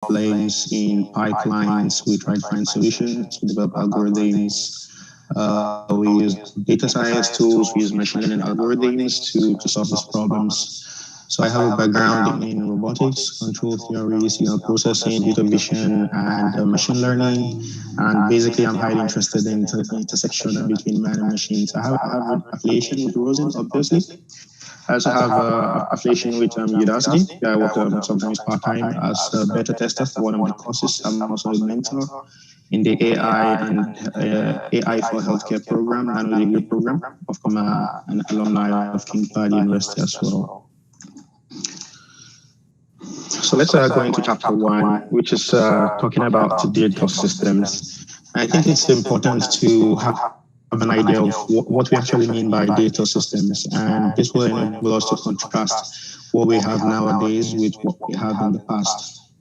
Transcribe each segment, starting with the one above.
problems in pipelines. We try to find solutions. We develop algorithms. We use data science tools. We use machine learning algorithms to solve these problems. So I have a background in robotics, control theory, signal processing, data vision, and machine learning. And basically, I'm highly interested in the intersection between man and machines. I have an affiliation with Rosen, obviously. I also have affiliation with Udacity. I work sometimes part-time as a beta tester for one of the courses. I'm also a mentor in the AI and AI for Healthcare program, nano-degree program. I'm an alumni of King Fahd University as well. So let's go into chapter 1, which is talking about digital systems. I think it's important to have an idea of what we actually mean by digital systems, and this will enable us to contrast what we have nowadays with what we have in the past.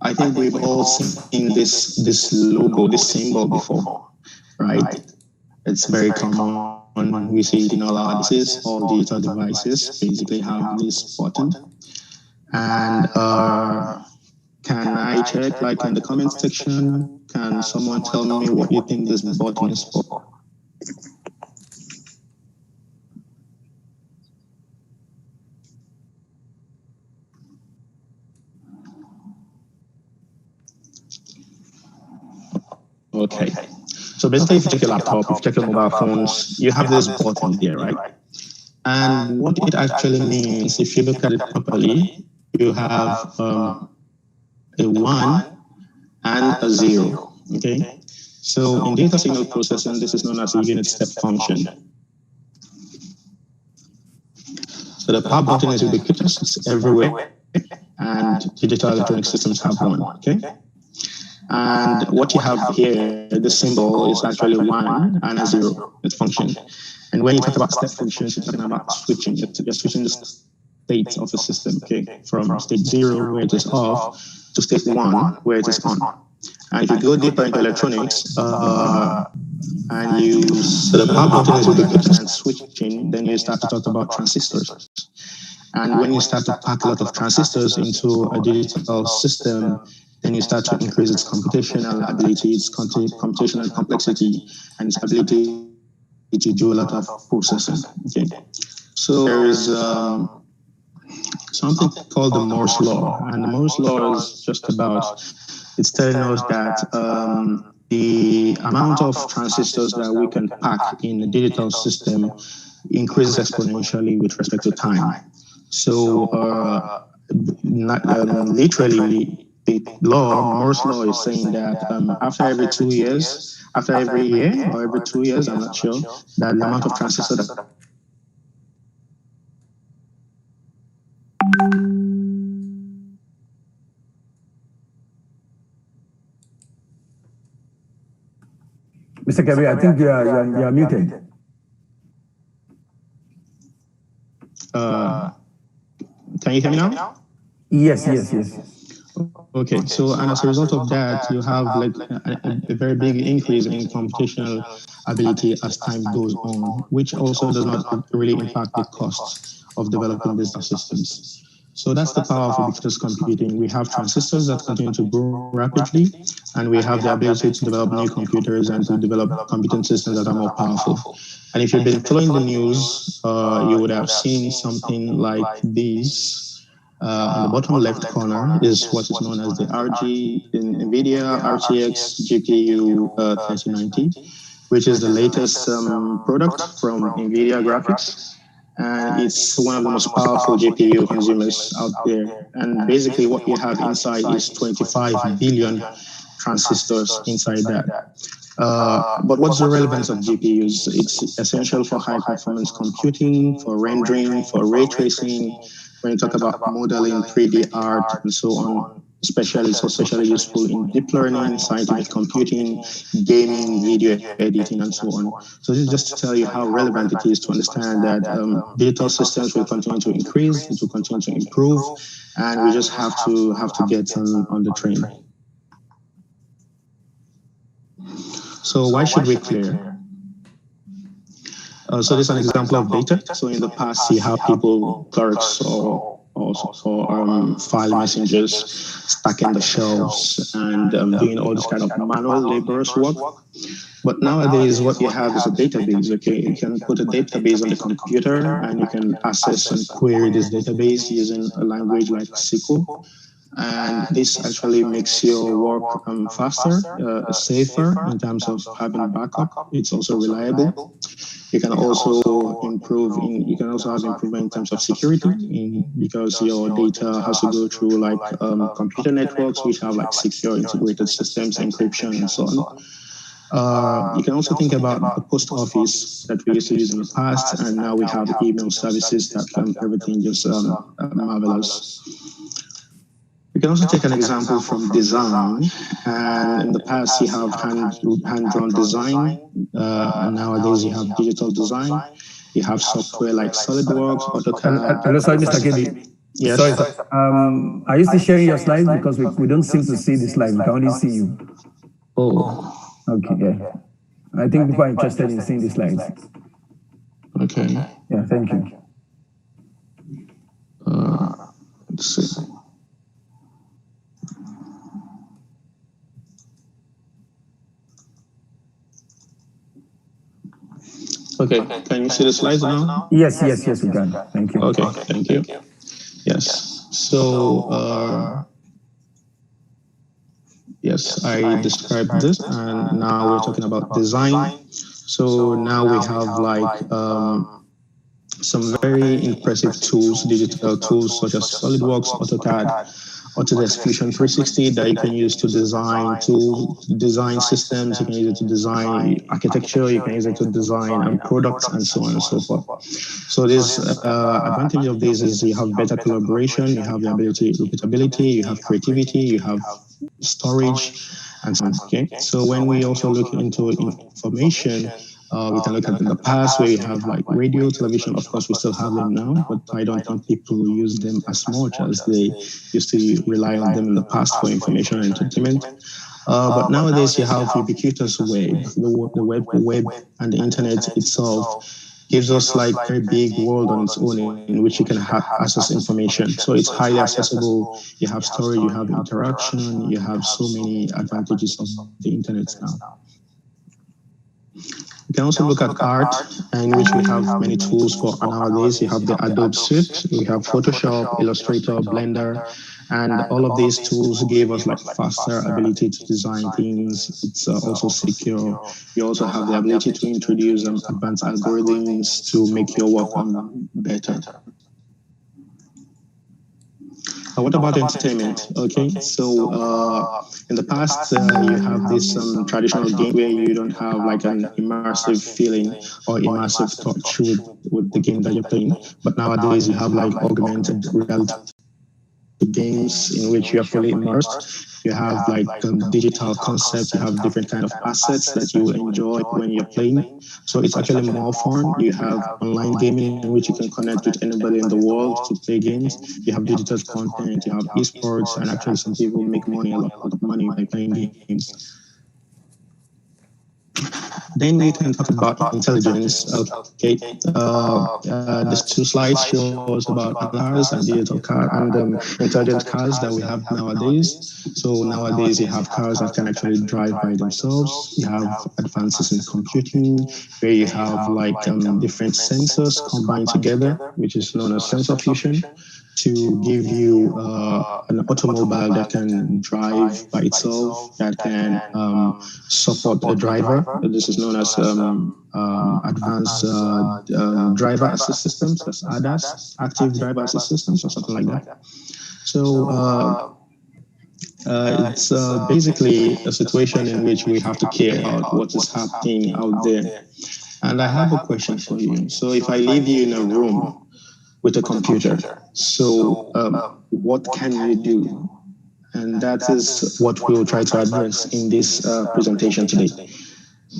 I think we've all seen this logo, this symbol before, right? It's very common. We see it in all our devices. All digital devices basically have this button. And can I check, like, in the comment section, can someone tell me what you think this button is for? Okay. So basically, if you check your laptop, if you check your mobile phones, you have this button here, right? And what it actually means, if you look at it properly, you have a 1 and a 0, okay? So in data signal processing, this is known as a unit step function. So the power button is ubiquitous, it's everywhere, and digital electronic systems have one, okay? And what you have here, the symbol is actually 1 and a 0, its function. And when you talk about step functions, you're talking about switching. You're switching the state of the system, okay, from state 0, where it is off, to state 1, where it is on. And if you go deeper into electronics, and so the power button is ubiquitous and switching, then you start to talk about transistors. And when you start to pack a lot of transistors into a digital system, then you start to increase its computational ability, its computational complexity, and its ability to do a lot of processing. Okay, so there is something called the Moore's law, and the Moore's law is just about, it's telling us that the amount of transistors that we can pack in a digital system increases exponentially with respect to time. So literally, the law, Moore's law, is saying that after every 2 years, after every year or every 2 years, I'm not sure, that the amount of transistors that Mr. Kabi, I think you are muted. Can you hear me now? Yes. Okay, so and as a result of that, you have like a very big increase in computational ability as time goes on, which also does not really impact the costs of developing these systems. So that's the power of ubiquitous computing. We have transistors that continue to grow rapidly, and we have the ability to develop new computers and to develop computing systems that are more powerful. And if you've been following the news, you would have seen something like this. On the bottom left corner is what is known as the NVIDIA RTX GPU 3090, which is the latest product from NVIDIA Graphics. And it's one of the most powerful GPU consumers out there. And basically what you have inside is 25 billion transistors inside that. But what's the relevance of GPUs? It's essential for high performance computing, for rendering, for ray tracing. When you talk about modeling, 3D art, and so on, especially useful in deep learning, scientific computing, gaming, video editing, and so on. So this is just to tell you how relevant it is to understand that digital systems will continue to increase, it will continue to improve, and we just have to get on the train. So why should we clear? So this is an example of data. So in the past, see how people, clerks or also for file messengers, stacking the shelves, and doing all this kind of manual laborers work. But nowadays, what you have is a database. Okay, you can put a database on the computer, and you can access and query this database using a language like SQL. And this actually makes your work faster, safer in terms of having backup. It's also reliable. You can also improve in, you can also have improvement in terms of security because your data has to go through like computer networks which have like secure integrated systems, encryption, and so on. You can also think about the post office that we used to use in the past, and now we have email services that everything just marvelous. You can also take an example from design, and in the past you have hand-drawn design, and nowadays you have digital design. You have software like SolidWorks, AutoCAD. Hello, sorry, Mr. Kebi. Yes. Sorry, sir. Are you still sharing your slides? Because we don't seem to see the slides. We can only see you. Oh. Okay, yeah. I think people are interested in seeing the slides. Okay. Yeah, thank you. Let's see. Okay, can you see the slides now? Yes, we can. Thank you. Okay, thank you. Yes, so, yes, I described this, and now we're talking about design. So now we have like some very impressive tools, digital tools such as SolidWorks, AutoCAD, Autodesk Fusion 360 that you can use to design systems, you can use it to design architecture, you can use it to design products, and so on and so forth. So this advantage of this is you have better collaboration, you have the ability, repeatability, you have creativity, you have storage, and so on. Okay. So when we also look into information, we can look at in the past where we have like radio, television. Of course, we still have them now, but I don't think people use them as much as they used to rely on them in the past for information and entertainment. But nowadays, you have ubiquitous web. The web and the internet itself gives us like a very big world on its own in which you can access information. So it's highly accessible. You have storage, you have interaction, you have so many advantages of the internet now. You can also look at art, in which we have many tools for nowadays. You have the Adobe Suite, we have Photoshop, Illustrator, Blender, and all of these tools gave us like faster ability to design things. It's also secure. You also have the ability to introduce advanced algorithms to make your work better. What about entertainment? Okay, so in the past, you have this traditional game where you don't have like an immersive feeling or immersive touch with the game that you're playing. But nowadays, you have like augmented reality games in which you are fully immersed. You have like digital concepts, you have different kind of assets that you enjoy when you're playing. So it's actually more fun. You have online gaming in which you can connect with anybody in the world to play games. You have digital content, you have esports, and actually some people make money, a lot of money by playing games. Then we can talk about intelligence. Okay, these two slides show us about cars and digital car and intelligent cars that we have nowadays. So nowadays you have cars that can actually drive by themselves. You have advances in computing where you have like different sensors combined together, which is known as sensor fusion, to give you an automobile that can drive by itself, that can support a driver. This is known as advanced driver assist systems, that's ADAS, active driver assist systems, or something like that. So it's basically a situation in which we have to care about what is happening out there. And I have a question for you. So if I leave you in a room with a computer, so what can you do? And that is what we'll try to address in this presentation today.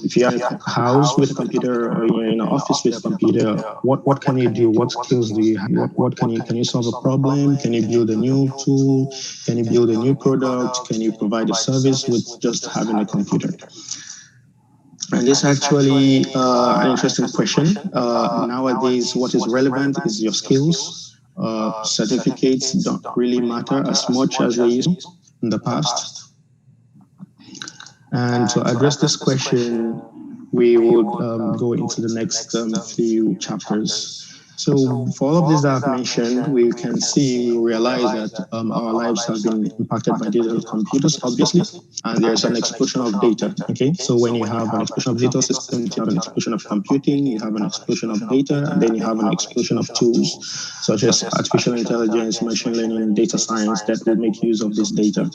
If you're in a house with a computer or you're in an office with a computer, what can you do? What skills do you have? What can you solve a problem? Can you build a new tool? Can you build a new product? Can you provide a service with just having a computer? And this is actually an interesting question. Nowadays, what is relevant is your skills. certificates don't really matter as much as they used to in the past. And to address this question, we would go into the next few chapters. So for all of this that I've mentioned, we can see, we realize that our lives have been impacted by digital computers, obviously, and there's an explosion of data, okay? So when you have an explosion of digital systems, you have an explosion of computing, you have an explosion of data, and then you have an explosion of tools, such as artificial intelligence, machine learning, data science, that will make use of this data.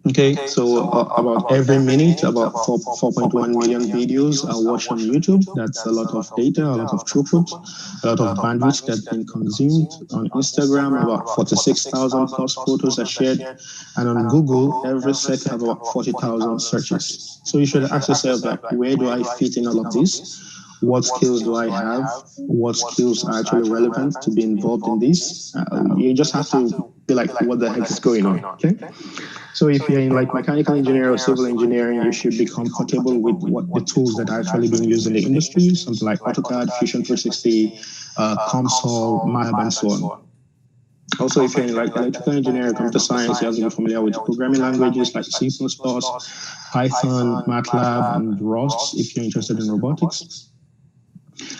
Okay, so about every minute, about 4.1 million videos are watched on YouTube. That's a lot of data, a lot of throughput, a lot of bandwidth that's been consumed. On Instagram, about 46,000 plus photos are shared. And on Google, every second have about 40,000 searches. So you should ask yourself, like, where do I fit in all of this? What skills do I have? What skills are actually relevant to be involved in this? You just have to be like, what the heck is going on, okay? So if you're in like mechanical engineering or civil engineering, you should be comfortable with what the tools that are actually being used in the industry, something like AutoCAD, Fusion 360, COMSOL, MATLAB, and so on. Also, if you're in like electrical engineering, computer science, you have to be familiar with programming languages like C++, Python, MATLAB, and Rust if you're interested in robotics.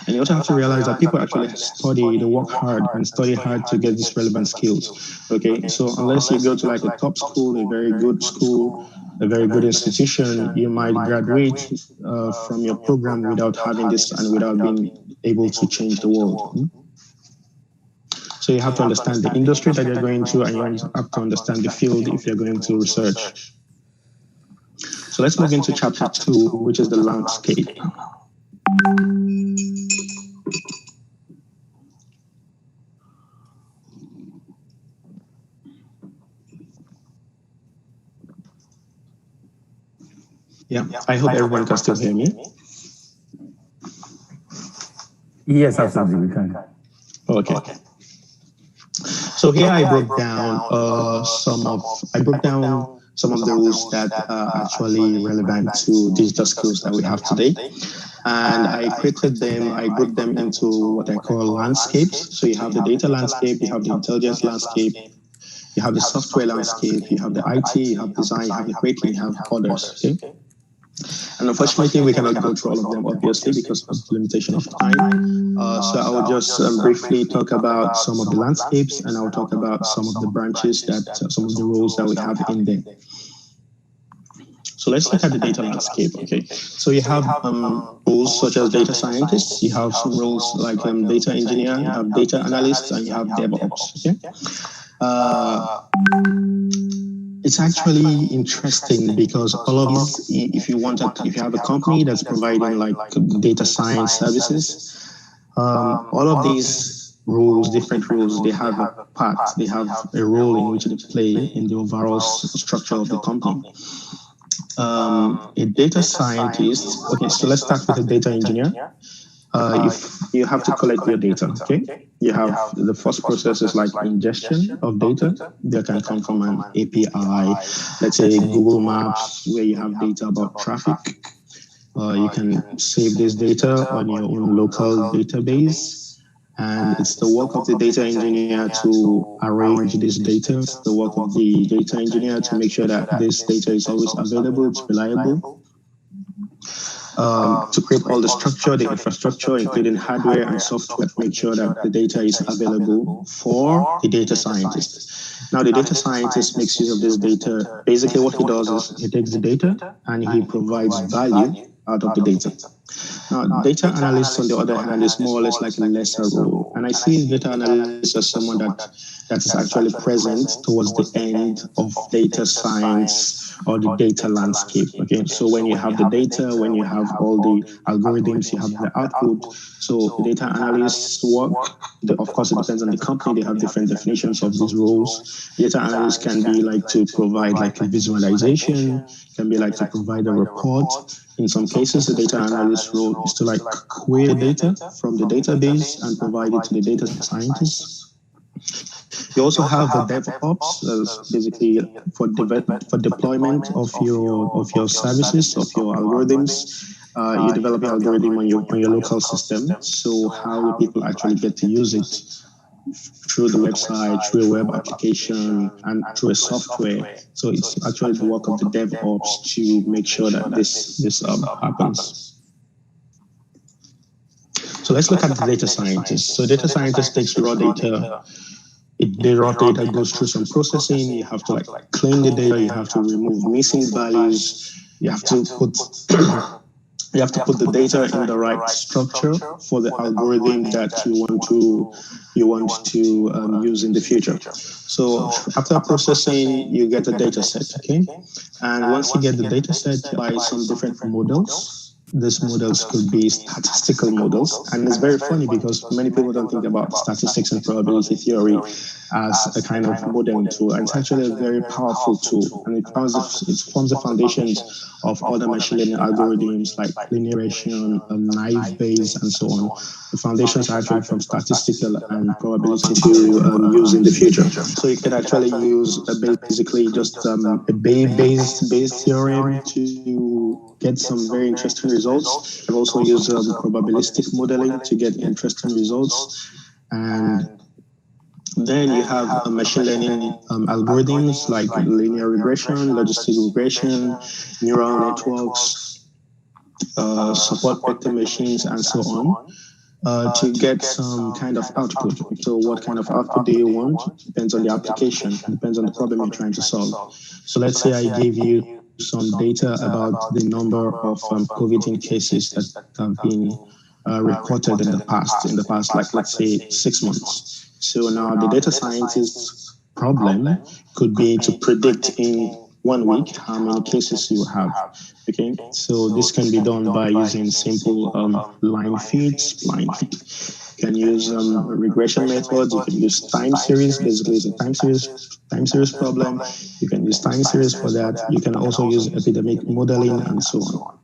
And you also have to realize that people actually study, they work hard and study hard to get these relevant skills. Okay, so unless you go to like a top school, a very good school, a very good institution, you might graduate from your program without having this and without being able to change the world. So you have to understand the industry that you're going to, and you have to understand the field if you're going to research. So let's move into chapter 2, which is the landscape. Yeah, I hope everyone can still hear me. Yes, absolutely, we can. Okay. So here I broke down some of the rules that are actually relevant to digital skills that we have today. And I created them, I grouped them into what I call landscapes. So you have the data landscape, you have the intelligence landscape, you have the software landscape, you have the IT, you have design, you have the creating, you have others, okay? And unfortunately, we cannot go through all of them, obviously, because of the limitation of time. So I will just briefly talk about some of the landscapes, and I'll talk about some of the branches some of the roles that we have in there. So let's look at the data landscape, okay? So you have roles such as data scientists, you have some roles like data engineer, you have data analysts, and you have DevOps, okay? It's actually interesting because all of these, if you have a company that's providing like data science services, all of these rules, different rules, they have a part, they have a role in which they play in the overall structure of the company. A data scientist, okay, so let's start with a data engineer. If you have to collect your data, okay? You have the first process is like ingestion of data that can come from an API, let's say Google Maps, where you have data about traffic. You can save this data on your own local database. And it's the work of the data engineer to arrange this data. It's the work of the data engineer to make sure that this data is always available, it's reliable. To create all the structure, the infrastructure, including hardware and software, to make sure that the data is available for the data scientist. Now, the data scientist makes use of this data. Basically, what he does is he takes the data and he provides value out of the data. Now, data analyst, on the other hand, is more or less like a lesser role. And I see data analyst as someone that is actually present towards the end of data science or the data landscape. Okay, so when you have the data, when you have all the algorithms, you have the output. So the data analysts work, of course, it depends on the company. They have different definitions of these roles. Data analysts can be like to provide like a visualization, can be like to provide a report. In some cases, the data analyst role is to like query data from the database and provide it to the data scientists. You also have the DevOps, basically for deployment of your services, of your algorithms. You develop your algorithm on your local system. So how do people actually get to use it? through the website, through a web application, and through a software. So it's actually the work of the DevOps to make sure that this happens. So let's look at the data scientist. So data scientist takes raw data. The raw data goes through some processing. You have to like clean the data. You have to remove missing values. You have to put the data in the right structure for the algorithm that you want to use in the future. So after processing, you get a data set, okay? And once you get the data set, you apply some different models. These models could be statistical models. And it's very funny because many people don't think about statistics and probability theory as a kind of modeling tool. And it's actually a very powerful tool. And it forms the foundations of other machine learning algorithms like linear regression, naive Bayes, and so on. The foundations are actually from statistical and probability to use in the future. So you can actually use basically just a Bayes theorem to get some very interesting results. I've also used probabilistic modeling to get interesting results. And then you have machine learning algorithms like linear regression, logistic regression, neural networks, support vector machines, and so on. To get some kind of output. So what kind of output do you want? Depends on the application, depends on the problem you're trying to solve. So let's say I gave you some data about the number of COVID cases that have been reported in the past, like let's say 6 months. So now the data scientist's problem could be to predict in 1 week how many cases you have. Okay, so this can be done by using simple line feeds. You can use regression methods. You can use time series. Basically, it's a time series problem. You can use time series for that. You can also use epidemic modeling and so on.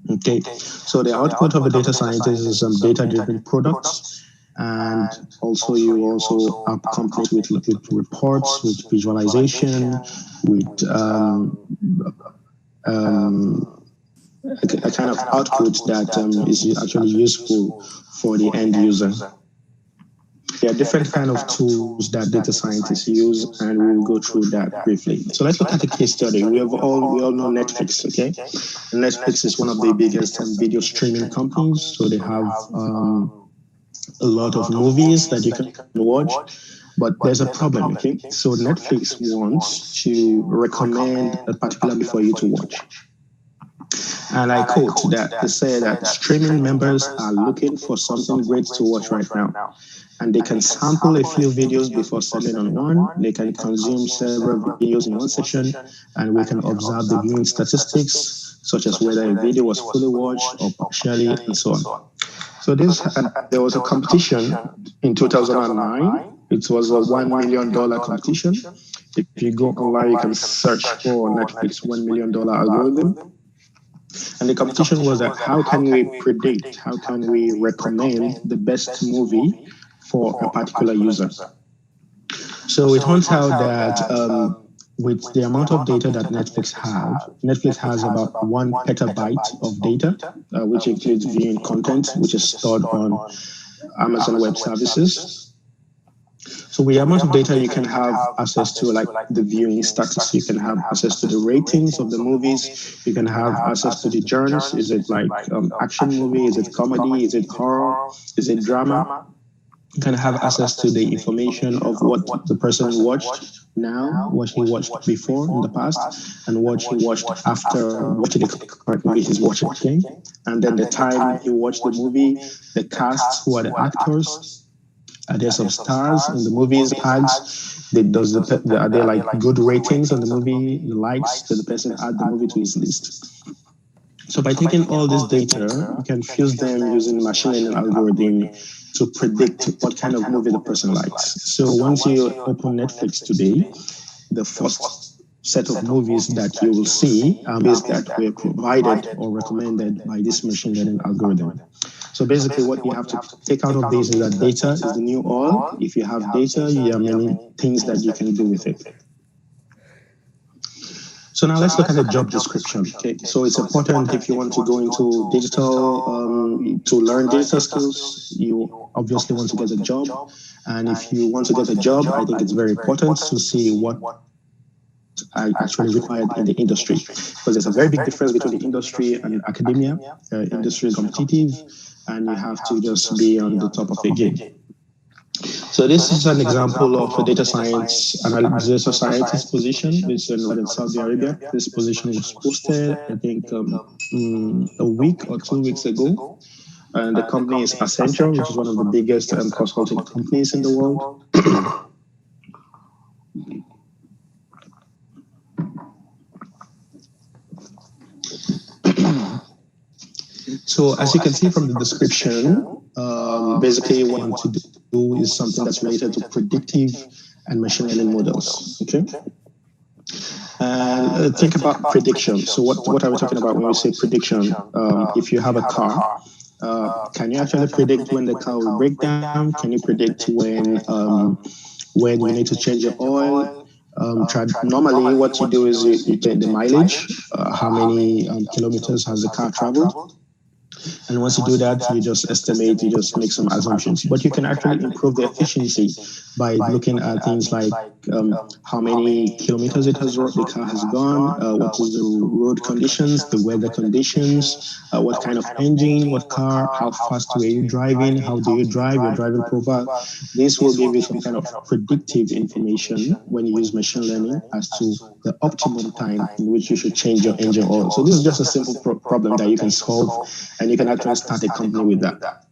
Okay, so the output of a data scientist is some data-driven products. And also you also accompany with reports, with visualization, with a kind of output that is actually useful for the end user. There are different kind of tools that data scientists use, and we will go through that briefly. So let's look at a case study. We all know Netflix, okay? And Netflix is one of the biggest video streaming companies, so they have a lot of movies that you can watch, but there's a problem, okay? So Netflix wants to recommend a particular movie for you to watch. And I quote that they say that streaming members are looking for something great to watch right now. And they can sample a few videos before settling on one. They can consume several videos in one session, and we can observe the viewing statistics, such as whether a video was fully watched or partially, and so on. So there was a competition in 2009. It was a $1 million competition. If you go online, you can search for Netflix $1 million algorithm. And the competition was that how can we predict, how can we recommend the best movie for a particular user? So it turns out that with the amount of data that Netflix has about 1 petabyte of data, which includes viewing content, which is stored on Amazon Web Services. So with the amount of data, you can have access to like the viewing status. You can have access to the ratings of the movies. You can have access to the genres. Is it like action movie? Is it comedy? Is it horror? Is it drama? You can have access to the information of what the person watched now, what he watched before in the past, and what he watched after watching the current movie he's watching. Okay? And then the time he watched the movie, the cast, who are the actors, are there some stars in the movies, ads? Are there like good ratings on the movie, the likes? Did the person add the movie to his list? So by taking all this data, you can fuse them using machine learning algorithm to predict what kind of movie the person likes. So once you open Netflix today, the first set of movies that you will see are movies that were provided or recommended by this machine learning algorithm. So basically what you have to take out of this is that data is the new oil. If you have data, you have many things that you can do with it. So now let's look at the job description. Okay, so it's important if you want to go into digital, to learn digital skills, you obviously want to get a job. And if you want to get a job, I think it's very important to see what are actually required in the industry, because there's a very big difference between the industry and academia. Industry is competitive, and you have to just be on the top of the game. So this is an example of a data science analysis or scientist position. It's in Saudi Arabia. This position was posted, I think, a week or 2 weeks ago. And the company is Accenture, which is one of the biggest consulting companies in the world. So as you can see from the description, basically what I want to do is something that's related to predictive and machine learning models, okay? And think about prediction. So what are we talking about when we say prediction? If you have a car, can you actually predict when the car will break down? Can you predict when you need to change your oil? Normally, what you do is you take the mileage, how many kilometers has the car traveled. And once you do that, you just estimate, you just make some assumptions. But you can actually improve the efficiency by looking at things like how many kilometers the car has gone, what is the road conditions, the weather conditions, what kind of engine, what car, how fast were you driving, how do you drive, your driving profile. This will give you some kind of predictive information when you use machine learning as to the optimum time in which you should change your engine oil. So this is just a simple problem that you can solve, and you can actually start a company with that.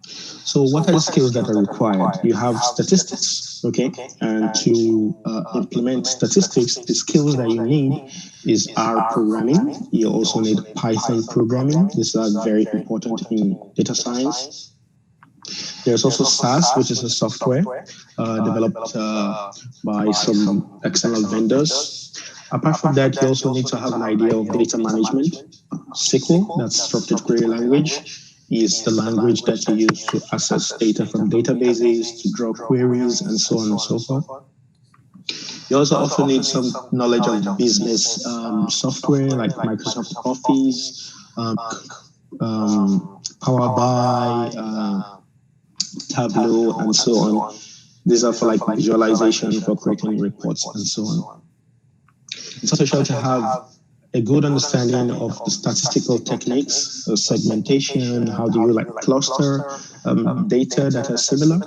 So what are the skills that are required? You have statistics, okay? And to implement statistics, the skills that you need is R programming. You also need Python programming. These are very important in data science. There's also SAS, which is a software developed by some external vendors. Apart from that, you also need to have an idea of data management. SQL, that's structured query language, is the language that you use to access data from databases, to draw queries, and so on and so forth. You also need some knowledge of business software like Microsoft Office, Power BI, Tableau, and so on. These are for like visualization, for creating reports, and so on. It's essential to have a good understanding of the statistical techniques, segmentation, how do you like cluster data that are similar.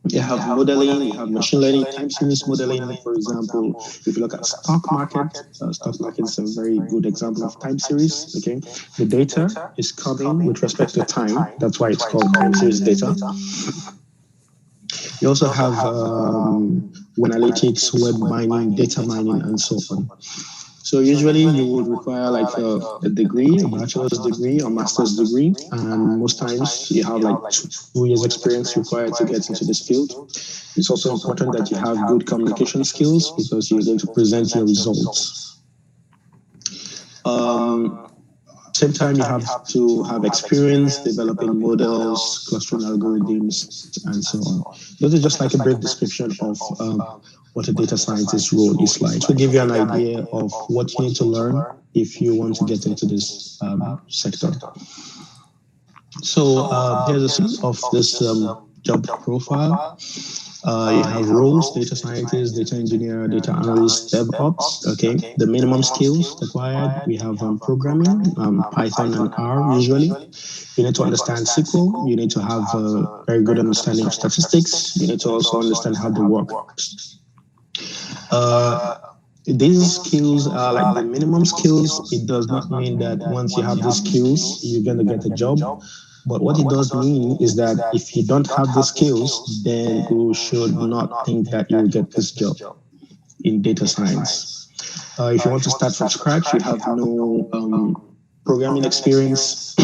You have modeling, you have machine learning, time series modeling. Like for example, if you look at stock market is a very good example of time series. Okay, the data is coming with respect to time. That's why it's called time series data. You also have analytics, web mining, data mining, and so on. So usually you would require like a degree, a bachelor's degree or master's degree, and most times you have like 2 years experience required to get into this field. It's also important that you have good communication skills because you're going to present your results. Same time, you have to have experience developing models, clustering algorithms, and so on. This is just like a brief description of what a data scientist role is like. To give you an idea of what you need to learn if you want to get into this sector. So here's a sense of this job profile. You have roles: data scientist, data engineer, data analyst, DevOps. Okay, the minimum skills required, we have programming, Python and R usually. You need to understand SQL. You need to have a very good understanding of statistics. You need to also understand how the work works. These skills are like the minimum skills. It does not mean that once you have these skills, you're going to get a job. But what it does mean is that if you don't have the skills, then you should not think that you will get this job in data science. If you want to start from scratch, you have no programming experience,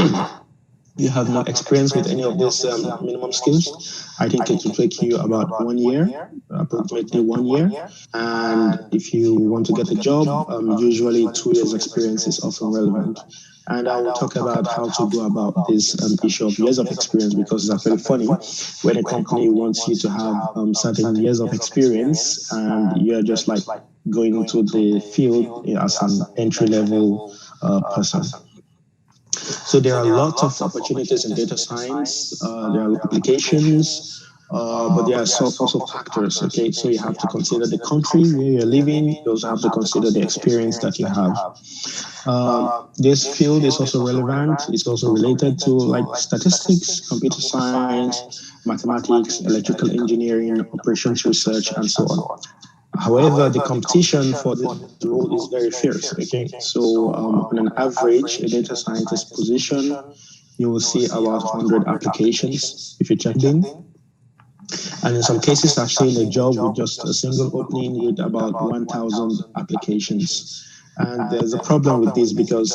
you have no experience with any of these minimum skills, I think it will take you about 1 year, approximately 1 year. And if you want to get a job, usually 2 years experience is often relevant. And I will talk about how to go about this issue of years of experience, because it's actually funny when a company wants you to have certain years of experience and you're just like going into the field as an entry-level person. So there are lots of opportunities in data science. There are applications, but there are also factors. Okay, so you have to consider the country where you're living. You also have to consider the experience that you have. This field is also relevant. It's also related to like statistics, computer science, mathematics, electrical engineering, operations research, and so on. However, the competition for this role is very fierce. Okay, so on an average, a data scientist position, you will see about 100 applications if you check in. And in some cases, I've seen a job with just a single opening with about 1,000 applications. And there's a problem with this because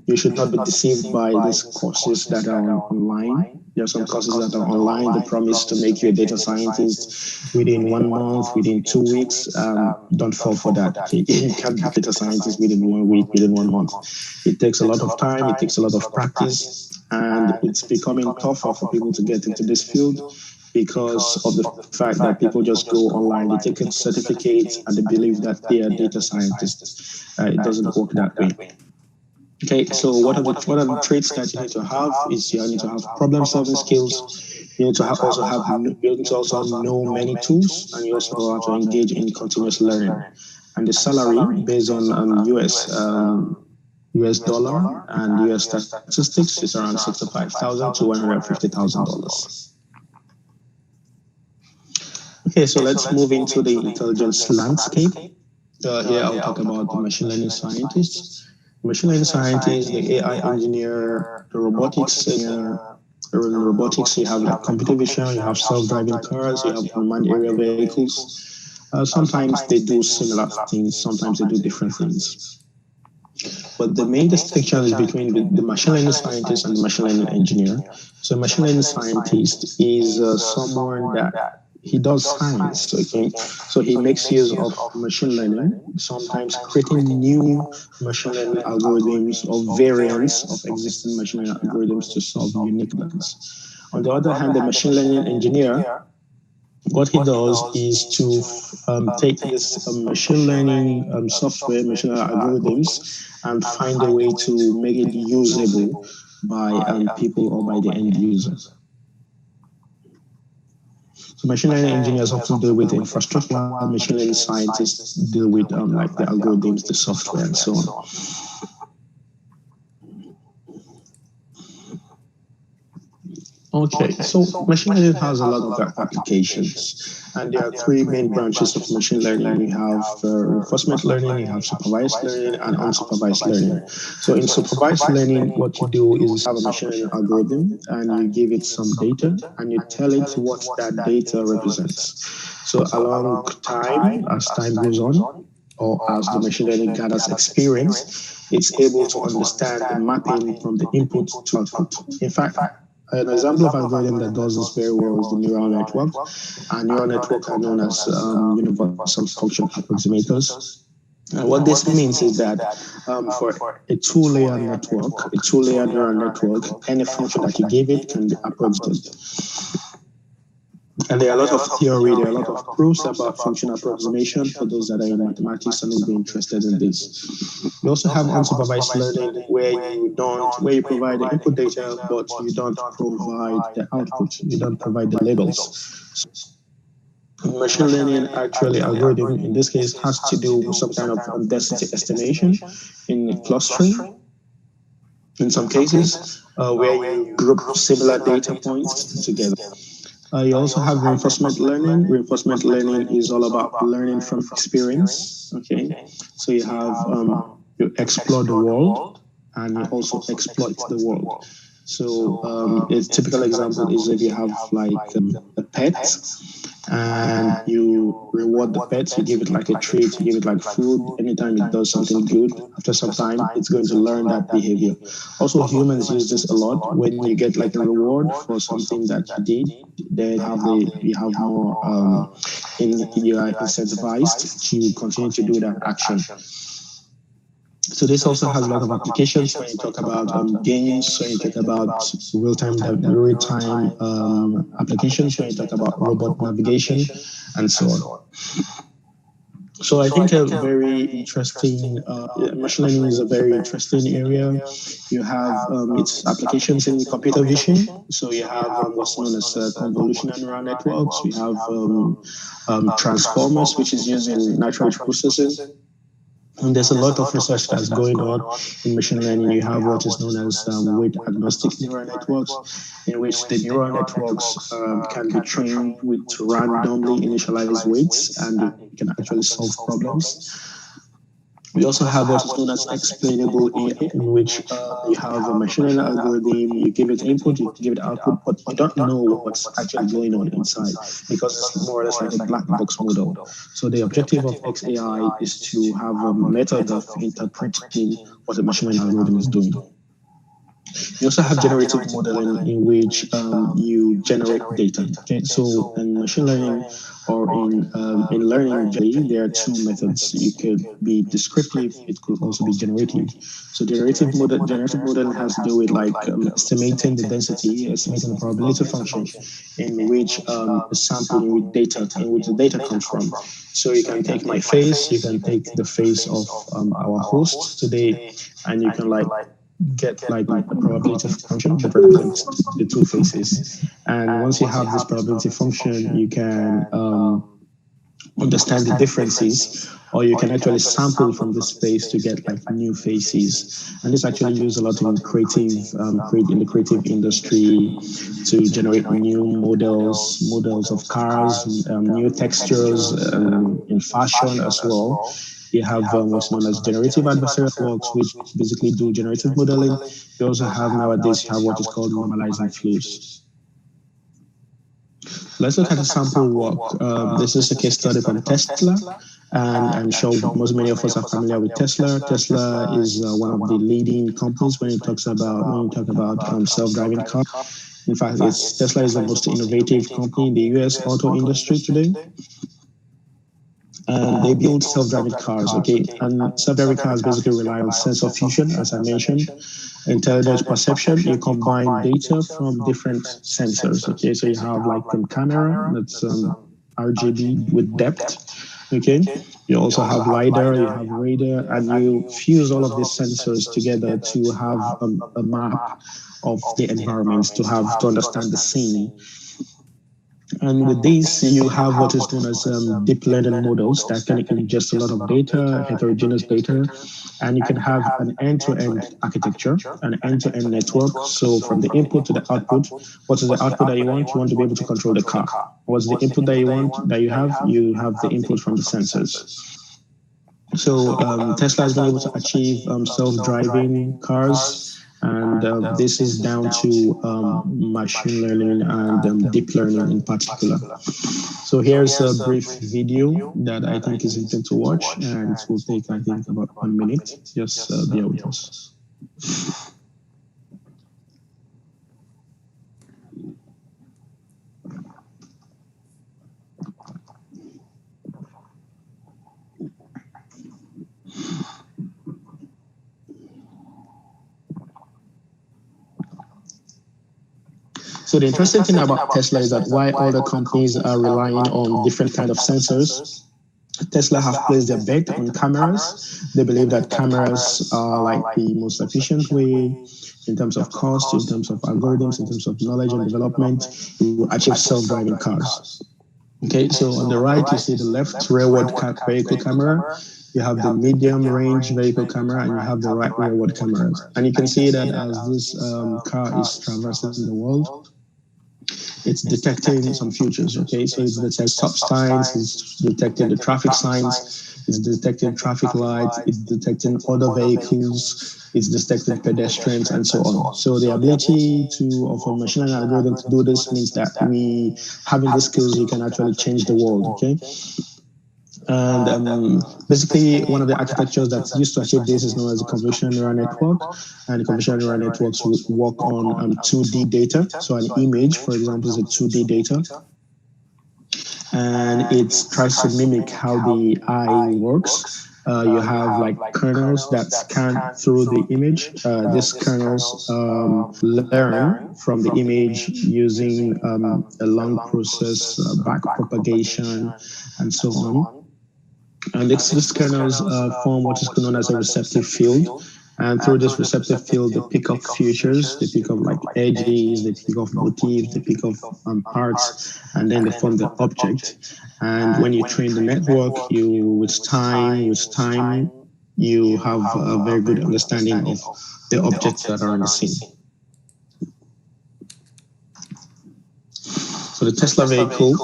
you should not be deceived by these courses that are online. There are some courses that are online that promise to make you a data scientist within 1 month, within 2 weeks. Don't fall for that. Okay? You can't be a data scientist within 1 week, within 1 month. It takes a lot of time, it takes a lot of practice, and it's becoming tougher for people to get into this field because of the fact that people just go online, they take a certificate, and they believe that they are data scientists. It doesn't work that way. Okay, so what are the traits that you need to have? Is you need to have problem-solving skills. You need to also know many tools, and you also have to engage in continuous learning. And the salary based on US dollar and US statistics is around $65,000 to $150,000. Okay, so let's move into the intelligence landscape. Here I'll talk about the machine learning scientists. Machine learning scientists, the AI engineer, the robotics engineer. In robotics, you have like computer vision, you have self-driving cars, you have unmanned aerial vehicles. Sometimes they do similar things, sometimes they do different things. But the main distinction is between the machine learning scientist and the machine learning engineer. So a machine learning scientist is someone that he does science, okay? So he makes use of machine learning, sometimes creating new machine learning algorithms or variants of existing machine learning algorithms to solve unique problems. On the other hand, the machine learning engineer, what he does is to take this machine learning software, machine learning algorithms, and find a way to make it usable by people or by the end user. So machine learning engineers often deal with infrastructure, while machine learning scientists deal with like the algorithms, the software, and so on. Okay, so machine learning has a lot of applications, and there are three main branches of machine learning. You have reinforcement learning, you have supervised learning, and unsupervised learning. So in supervised learning, what you do is have a machine learning algorithm, and you give it some data, and you tell it what that data represents. So along time, as time goes on, or as the machine learning gathers experience, it's able to understand the mapping from the input to output. In fact, an example of algorithm that does this very well is the neural network. And neural networks are known as universal function approximators. And what this means is that for a two-layer network, a two-layer neural network, any function that you give it can be approximated. And there are a lot of theory, there are a lot of proofs about function approximation for those that are in mathematics and will be interested in this. We also have unsupervised learning where you provide the input data, but you don't provide the output, you don't provide the labels. So machine learning actually algorithm in this case has to do with some kind of density estimation in clustering. In some cases, where you group similar data points together. You also have reinforcement learning. Reinforcement learning is all about learning from experience. Okay, so you have you explore the world and you also exploit the world. So a typical example is if you have like a pet and you reward the pet, you give it like a treat, you give it like food. Anytime it does something good, after some time, it's going to learn that behavior. Also, humans use this a lot. When you get like a reward for something that you did, then you have more, you are incentivized to continue to do that action. So this also has a lot of applications when you talk about games, when you talk about real-time applications, when you talk about robot navigation, and so on. So I think a very interesting, machine learning is a very interesting area. You have its applications in computer vision. So you have what's known as convolutional neural networks. We have transformers, which is used in natural language processing. And there's a lot of research that's going on in machine learning. You have what is known as weight agnostic neural networks, in which the neural networks can be trained with randomly initialized weights and they can actually solve problems. We also have what is known as explainable AI, in which you have a machine learning algorithm, you give it input, you give it output, but you don't know what's actually going on inside because it's more or less like a black box model. So the objective of XAI is to have a method of interpreting what the machine learning algorithm is doing. You also have generative modeling, in which you generate data. Okay, so in machine learning or in learning, there are two methods. You could be descriptive, it could also be generative. So generative model has to do with like estimating the density, estimating the probability function in which a sample in which the data comes from. So you can take my face, you can take the face of our host today, and you can like get like a probability function that represents the two faces. And once you have this probability function, you can understand the differences, or you can actually sample from the space to get like new faces. And this actually used a lot in in the creative industry to generate new models of cars, new textures in fashion as well. You have what's known as generative adversarial networks, which basically do generative modeling. You also have nowadays what is called normalizing flows. Let's look at a sample work. This is a case study from Tesla, and I'm sure many of us are familiar with Tesla. Tesla is one of the leading companies when you talk about self-driving cars. In fact, Tesla is the most innovative company in the US auto industry today. And they build self-driving cars, okay? And self-driving cars basically rely on sensor fusion, as I mentioned, intelligence perception. You combine data from different sensors, okay? So you have like from camera, that's RGB with depth, okay? You also have LiDAR, you have radar, and you fuse all of these sensors together to have a map of the environment, to understand the scene. And with this, you have what is known as deep learning models that can ingest a lot of data, heterogeneous data, and you can have an end-to-end architecture, an end-to-end network. So from the input to the output, what is the output that you want? You want to be able to control the car. What's the input that you want, that you have? You have the input from the sensors. So Tesla has been able to achieve self-driving cars. And this is down to machine learning and deep learning in particular. So here's a brief video that I think is important to watch, and it will take, I think, about 1 minute. Just bear with us. So the interesting thing about Tesla is that while other companies are relying on different kind of sensors, Tesla have placed their bet on cameras. They believe that cameras are like the most efficient way in terms of cost, in terms of algorithms, in terms of knowledge and development to achieve self-driving cars. Okay, so on the right, you see the left rearward vehicle camera. You have the medium range vehicle camera, and you have the right rearward cameras. And you can see that as this car is traversing the world, it's detecting some features, okay? So it's detecting stop signs, it's detecting the traffic signs, it's detecting traffic lights, it's detecting other vehicles, it's detecting pedestrians, and so on. So the ability of a machine learning algorithm to do this means that having these skills, you can actually change the world, okay? And basically, one of the architectures that's used to achieve this is known as a convolutional neural network. And the convolutional neural networks work on 2D data. So an image, for example, is a 2D data. And it tries to mimic how the eye works. You have like kernels that scan through the image. These kernels learn from the image using a long process, back propagation, and so on. And these kernels form what is known as a receptive field. And through this receptive field, they pick up features, they pick up like edges, they pick up motifs, they pick up parts, and then they form the object. And when you train the network, with time, you have a very good understanding of the objects that are in the scene. So the Tesla vehicle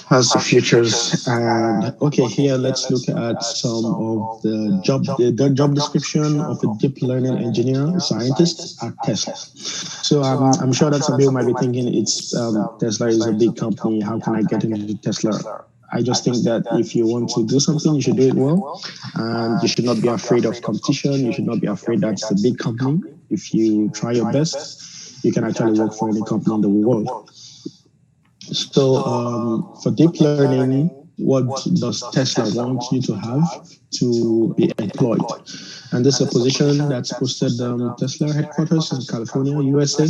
has the features, and okay, here let's look at some of the job description of a deep learning engineer scientist at Tesla. So I'm sure that some people might be thinking it's Tesla is a big company. How can I get into Tesla? I just think that if you want to do something, you should do it well, and you should not be afraid of competition. You should not be afraid that it's a big company. If you try your best, you can actually work for any company in the world. So for deep learning, what does Tesla want you to have to be employed? And this is a position that's posted Tesla headquarters in California, USA.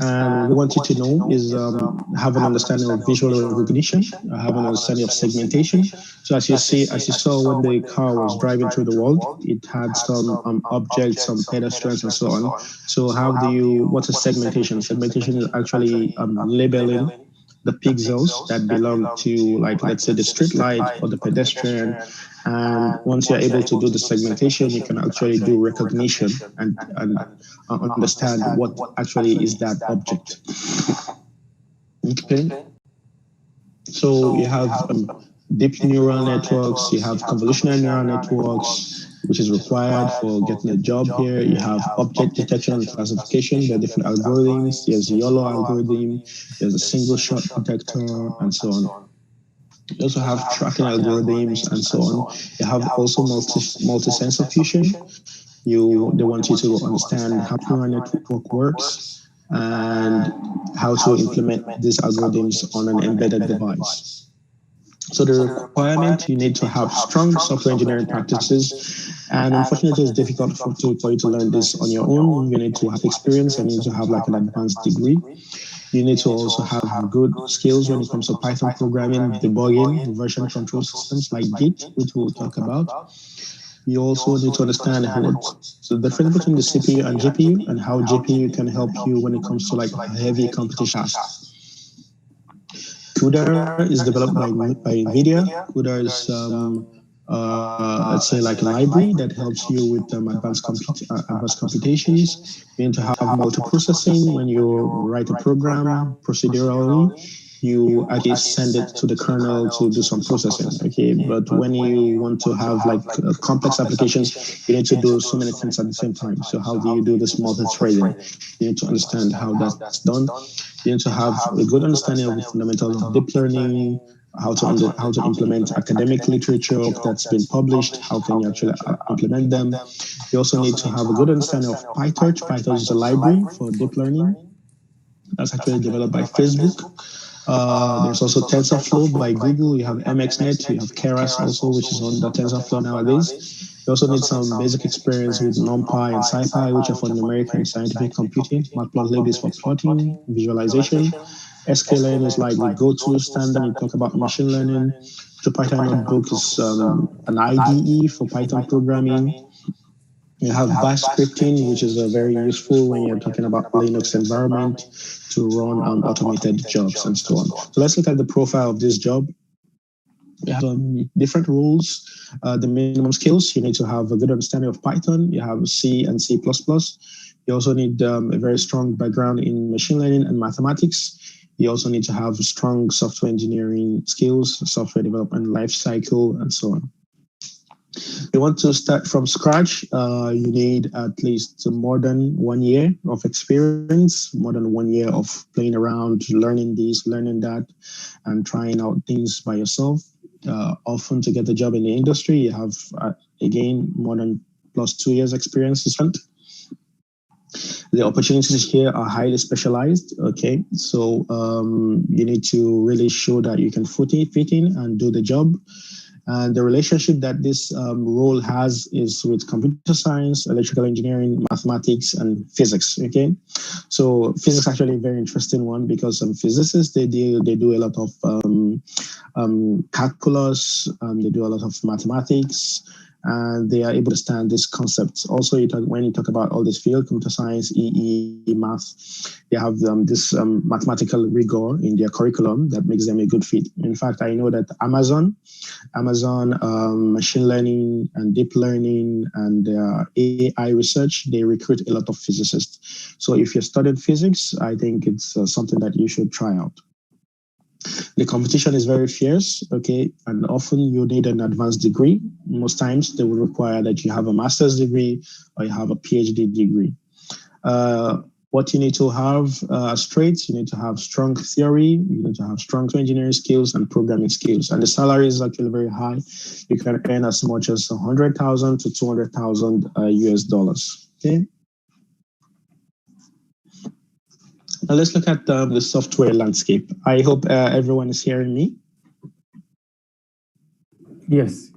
And what we want you to know is have an understanding of visual recognition, have an understanding of segmentation. So as you saw when the car was driving through the world, it had some objects, some pedestrians, and so on. So what's a segmentation? Segmentation is actually labeling the pixels that belong to, like, let's say the street light or the pedestrian. And once you're able to do the segmentation, you can actually do recognition and understand what actually is that object. Okay. So you have deep neural networks, you have convolutional neural networks, which is required for getting a job here. You have object detection and classification. There are different algorithms. There's a YOLO algorithm, there's a single shot detector, and so on. You also have tracking algorithms and so on. You have also multi-sensor fusion. They want you to understand how neural network works and how to implement these algorithms on an embedded device. So the requirement, you need to have strong software engineering practices. And unfortunately, it's difficult for you to learn this on your own. You need to have experience and you need to have like an advanced degree. You need to also have good skills when it comes to Python programming, debugging, version control systems like Git, which we'll talk about. You also need to understand what's the difference between the CPU and GPU and how GPU can help you when it comes to like heavy competition tasks. CUDA is developed by NVIDIA. CUDA is, let's say, like a library that helps you with advanced computations. You need to have multiprocessing when you write a program procedurally. You actually send it to the kernel to do some processing, okay? But when you want to have like complex applications, you need to do so many things at the same time. So how do you do this multi-threading? You need to understand how that's done. You need to have a good understanding of the fundamentals of deep learning, how to implement academic literature that's been published, how can you actually implement them. You also need to have a good understanding of PyTorch. PyTorch is a library for deep learning that's actually developed by Facebook. There's also TensorFlow by Google. You have MXNet, you have Keras also, which is on the TensorFlow nowadays. You also need some basic experience with NumPy and SciPy, which are for numeric and scientific computing. Matplotlib is for plotting, visualization. sklearn is like the go-to standard. You talk about machine learning. Jupyter Notebook is an IDE for Python programming. You have bash scripting, which is very useful when you're talking about Linux environment to run on automated jobs and so on. So let's look at the profile of this job. We have different rules. The minimum skills, you need to have a good understanding of Python. You have C and C++. You also need a very strong background in machine learning and mathematics. You also need to have strong software engineering skills, software development life cycle, and so on. You want to start from scratch, you need at least more than 1 year of experience, more than 1 year of playing around, learning this, learning that, and trying out things by yourself. Often to get a job in the industry, you have, again, more than plus 2 years experience to spend. The opportunities here are highly specialized, okay? So you need to really show that you can fit in and do the job. And the relationship that this role has is with computer science, electrical engineering, mathematics, and physics, okay? So physics is actually a very interesting one because physicists, they do a lot of calculus. They do a lot of mathematics, and they are able to stand these concepts. Also, when you talk about all this field, computer science, EE, math, they have this mathematical rigor in their curriculum that makes them a good fit. In fact, I know that Amazon, machine learning and deep learning and AI research, they recruit a lot of physicists. So if you studied physics, I think it's something that you should try out. The competition is very fierce, okay, and often you need an advanced degree. Most times they will require that you have a master's degree or you have a PhD degree. What you need to have straight, you need to have strong theory, you need to have strong engineering skills and programming skills. And the salary is actually very high. You can earn as much as 100,000 to 200,000 US dollars, okay? Now let's look at the software landscape. I hope everyone is hearing me. Yes.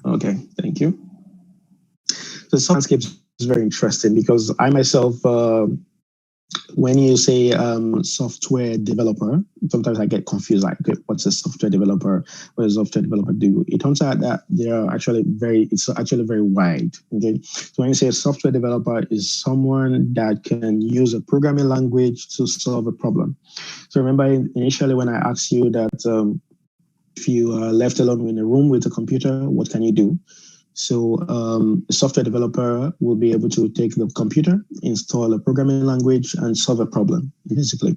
Okay, thank you. The software landscape is very interesting because I myself, when you say software developer, sometimes I get confused, like, okay, what's a software developer? What does a software developer do? It turns out that it's actually very wide, okay? So when you say a software developer is someone that can use a programming language to solve a problem. So remember initially when I asked you that if you are left alone in a room with a computer, what can you do? So a software developer will be able to take the computer, install a programming language, and solve a problem, basically.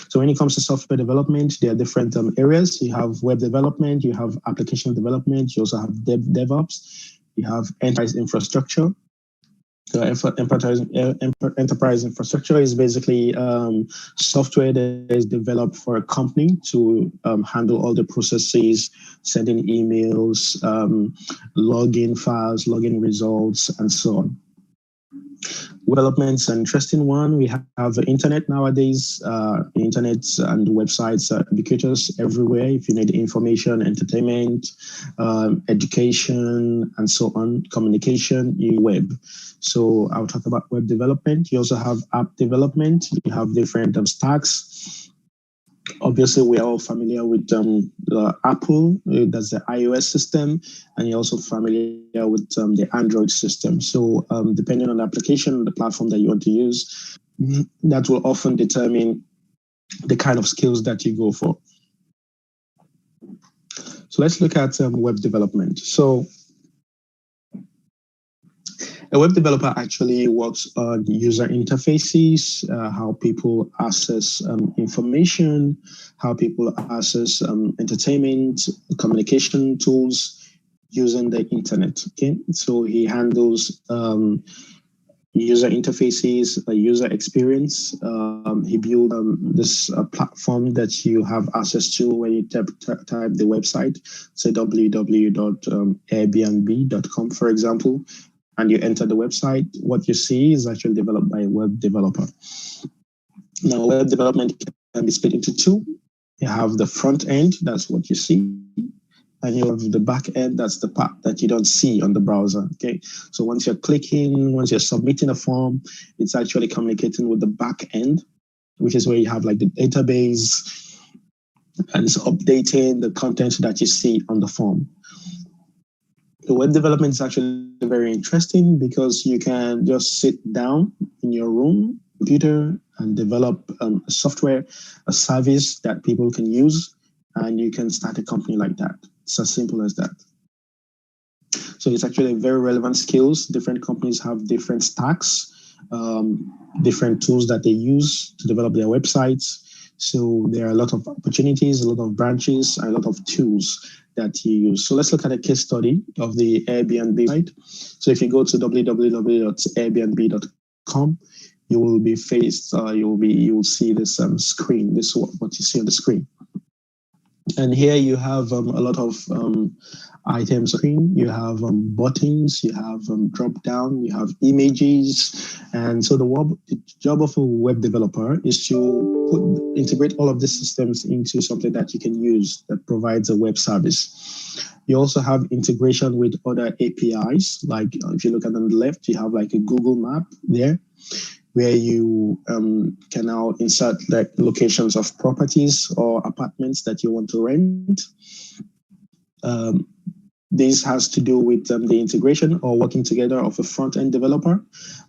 So when it comes to software development, there are different areas. You have web development, you have application development, you also have DevOps, you have enterprise infrastructure. So enterprise infrastructure is basically software that is developed for a company to handle all the processes, sending emails, logging files, logging results, and so on. Development's an interesting one. We have the internet nowadays. Internet and websites are ubiquitous everywhere. If you need information, entertainment, education, and so on, communication, you web. So I'll talk about web development. You also have app development. You have different stacks. Obviously, we are all familiar with Apple, that's the iOS system, and you're also familiar with the Android system. So depending on the application, the platform that you want to use, that will often determine the kind of skills that you go for. So let's look at web development. So a web developer actually works on user interfaces, how people access information, how people access entertainment, communication tools using the internet. Okay, so he handles user interfaces, user experience. He built this platform that you have access to when you type the website, say www.airbnb.com, for example. And you enter the website, what you see is actually developed by a web developer. Now, web development can be split into two. You have the front end, that's what you see, and you have the back end, that's the part that you don't see on the browser, okay? So once you're submitting a form, it's actually communicating with the back end, which is where you have like the database, and it's updating the content that you see on the form. The web development is actually very interesting because you can just sit down in your room, computer, and develop a software, a service that people can use, and you can start a company like that. It's as simple as that. So it's actually very relevant skills. Different companies have different stacks, different tools that they use to develop their websites. So there are a lot of opportunities, a lot of branches, and a lot of tools that you use. So let's look at a case study of the Airbnb site. So if you go to www.airbnb.com, you will be faced, you will see this screen. This is what you see on the screen. And here you have a lot of items screen. You have buttons, you have drop down, you have images. And so the job of a web developer is to integrate all of these systems into something that you can use that provides a web service. You also have integration with other APIs. Like if you look at on the left, you have like a Google map there. where you can now insert like locations of properties or apartments that you want to rent. This has to do with the integration or working together of a front-end developer,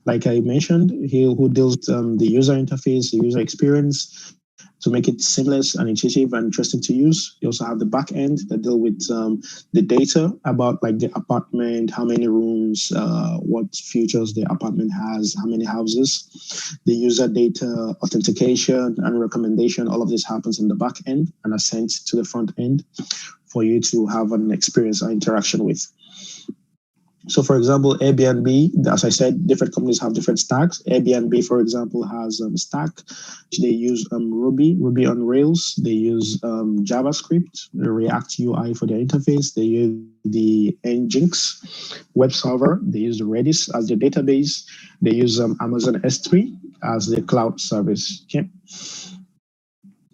like I mentioned, who deals with the user interface, the user experience, to make it seamless and intuitive and interesting to use. You also have the back end that deal with the data about like the apartment, how many rooms, what features the apartment has, how many houses, the user data, authentication and recommendation. All of this happens in the back end and are sent to the front end for you to have an experience or interaction with. So for example, Airbnb, as I said, different companies have different stacks. Airbnb, for example, has a stack. They use Ruby on Rails. They use JavaScript, React UI for their interface. They use the Nginx web server. They use Redis as their database. They use Amazon S3 as the cloud service. Okay.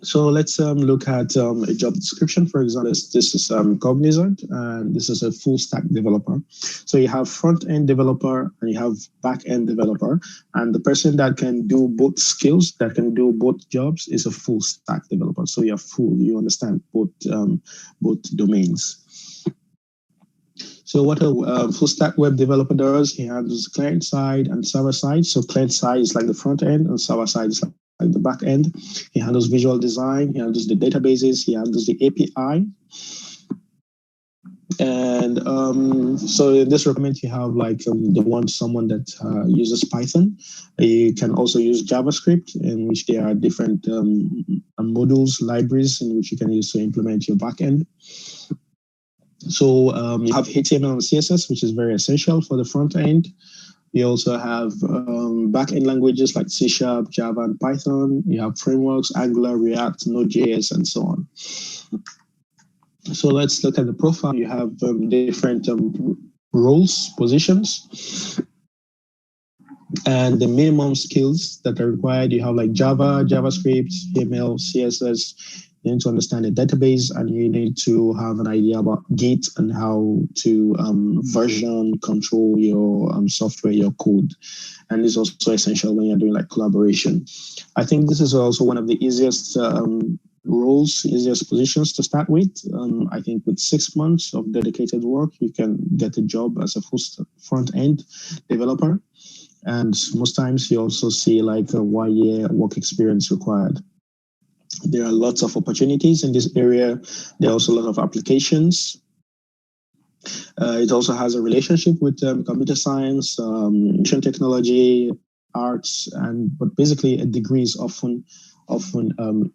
So let's look at a job description. For example, this is Cognizant, and this is a full stack developer. So you have front-end developer and you have back-end developer, and the person that can do both skills, that can do both jobs, is a full stack developer. So you're full, you understand both domains. So what a full stack web developer does, he handles client side and server side. So client side is like the front end, and server side is like the back end. He handles visual design, he handles the databases, he handles the API. And so in this requirement, you have like they want someone that uses Python. You can also use JavaScript, in which there are different modules, libraries in which you can use to implement your backend. So you have HTML and CSS, which is very essential for the front end. You also have back-end languages like C#, Java, and Python. You have frameworks, Angular, React, Node.js, and so on. So let's look at the profile. You have different roles, positions, and the minimum skills that are required. You have like Java, JavaScript, HTML, CSS. You need to understand the database, and you need to have an idea about Git and how to version control your software, your code. And this is also essential when you're doing like collaboration. I think this is also one of the easiest roles, easiest positions to start with. I think with 6 months of dedicated work, you can get a job as a full front-end developer. And most times you also see like a 1 year work experience required. There are lots of opportunities in this area. There are also a lot of applications. It also has a relationship with computer science, information technology, arts, but basically a degree is often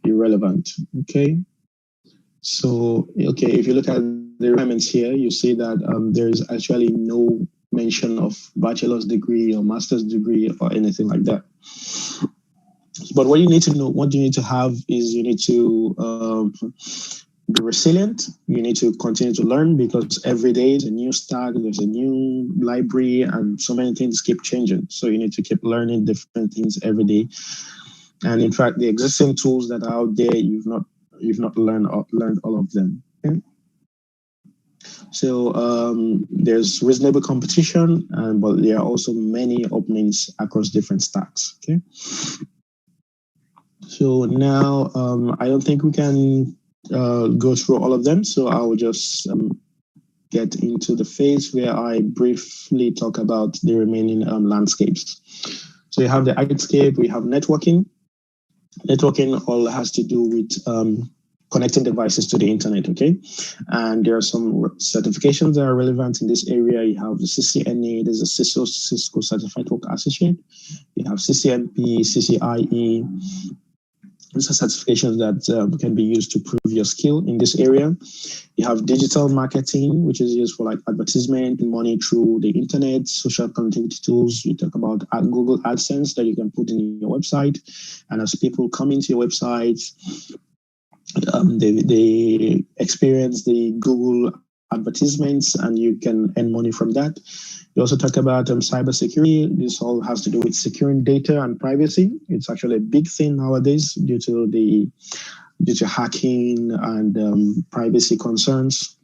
irrelevant. Okay. So, okay, if you look at the requirements here, you see that there is actually no mention of bachelor's degree or master's degree or anything like that. But what you need to know, what you need to have is you need to be resilient. You need to continue to learn, because every day is a new stack, there's a new library, and so many things keep changing. So you need to keep learning different things every day. And in fact, the existing tools that are out there, you've not learned all of them. Okay? So there's reasonable competition, but there are also many openings across different stacks. Okay. So now I don't think we can go through all of them. So I will just get into the phase where I briefly talk about the remaining landscapes. So you have the landscape, we have networking. Networking all has to do with connecting devices to the internet, okay? And there are some certifications that are relevant in this area. You have the CCNA, there's a Cisco Certified Network Associate. You have CCNP, CCIE. These are certifications that can be used to prove your skill in this area. You have digital marketing, which is used for like advertisement, money through the internet, social connectivity tools. You talk about Google AdSense that you can put in your website. And as people come into your website, they experience the Google advertisements, and you can earn money from that. You also talk about cybersecurity. This all has to do with securing data and privacy. It's actually a big thing nowadays due to hacking and privacy concerns.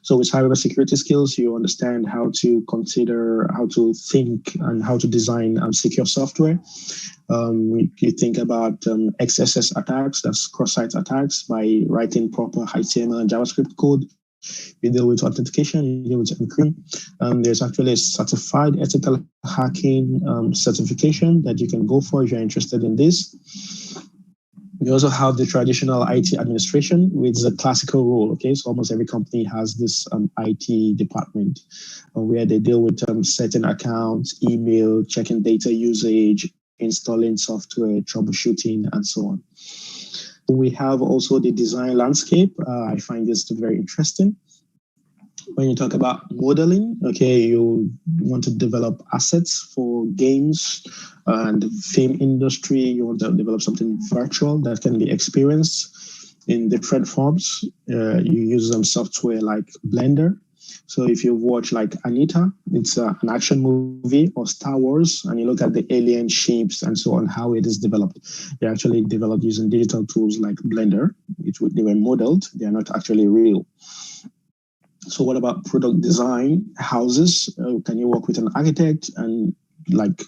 So with cybersecurity skills, you understand how to consider, how to think, and how to design secure software. You think about XSS attacks, that's cross-site attacks, by writing proper HTML and JavaScript code. You deal with authentication, you deal with encryption. There's actually a certified ethical hacking certification that you can go for if you're interested in this. You also have the traditional IT administration, which is a classical role. Okay, so almost every company has this IT department where they deal with setting accounts, email, checking data usage, installing software, troubleshooting, and so on. We have also the design landscape. I find this very interesting. When you talk about modeling, okay, you want to develop assets for games and the film industry. You want to develop something virtual that can be experienced in different forms. You use some software like Blender. So if you watch like Anita, it's an action movie, or Star Wars, and you look at the alien shapes and so on, how it is developed. They're actually developed using digital tools like Blender. They were modeled. They are not actually real. So what about product design, houses? Can you work with an architect and like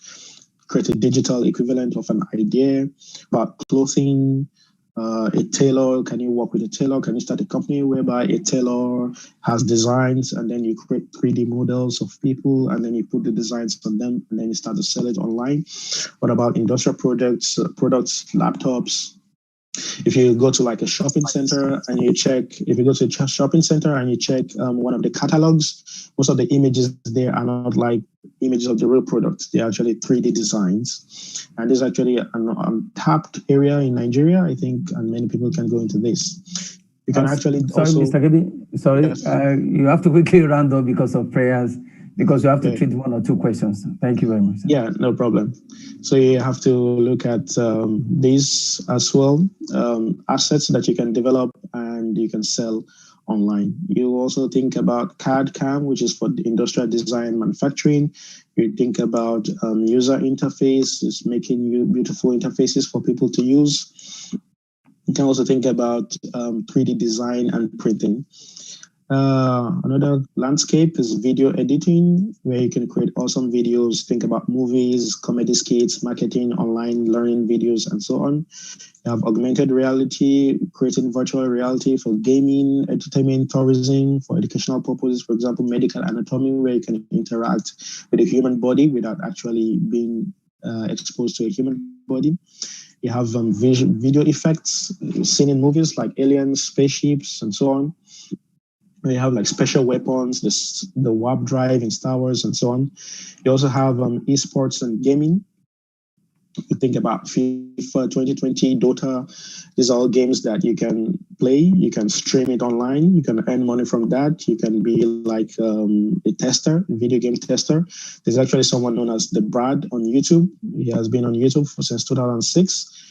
create a digital equivalent of an idea? About clothing, a tailor, can you work with a tailor? Can you start a company whereby a tailor has designs and then you create 3D models of people and then you put the designs on them and then you start to sell it online? What about industrial products, laptops? If you go to like a shopping center and you check, one of the catalogs, most of the images there are not like images of the real product. They're actually 3D designs. And this is actually an untapped area in Nigeria, I think, and many people can go into this. You can actually sorry, also... Mr. Kebi, sorry, yes. You have to quickly round up because of prayers, because you have to treat 1 or 2 questions. Thank you very much. Yeah, no problem. So you have to look at these as well, assets that you can develop and you can sell online. You also think about CAD/CAM, which is for the industrial design manufacturing. You think about user interface, is making beautiful interfaces for people to use. You can also think about 3D design and printing. Another landscape is video editing, where you can create awesome videos, think about movies, comedy skits, marketing, online learning videos, and so on. You have augmented reality, creating virtual reality for gaming, entertainment, tourism, for educational purposes, for example, medical anatomy, where you can interact with a human body without actually being exposed to a human body. You have video effects seen in movies like aliens, spaceships, and so on. You have like special weapons, the warp drive in Star Wars and so on. You also have esports and gaming. You think about FIFA 2020, Dota. These are all games that you can play. You can stream it online. You can earn money from that. You can be like a tester, a video game tester. There's actually someone known as The Brad on YouTube. He has been on YouTube since 2006.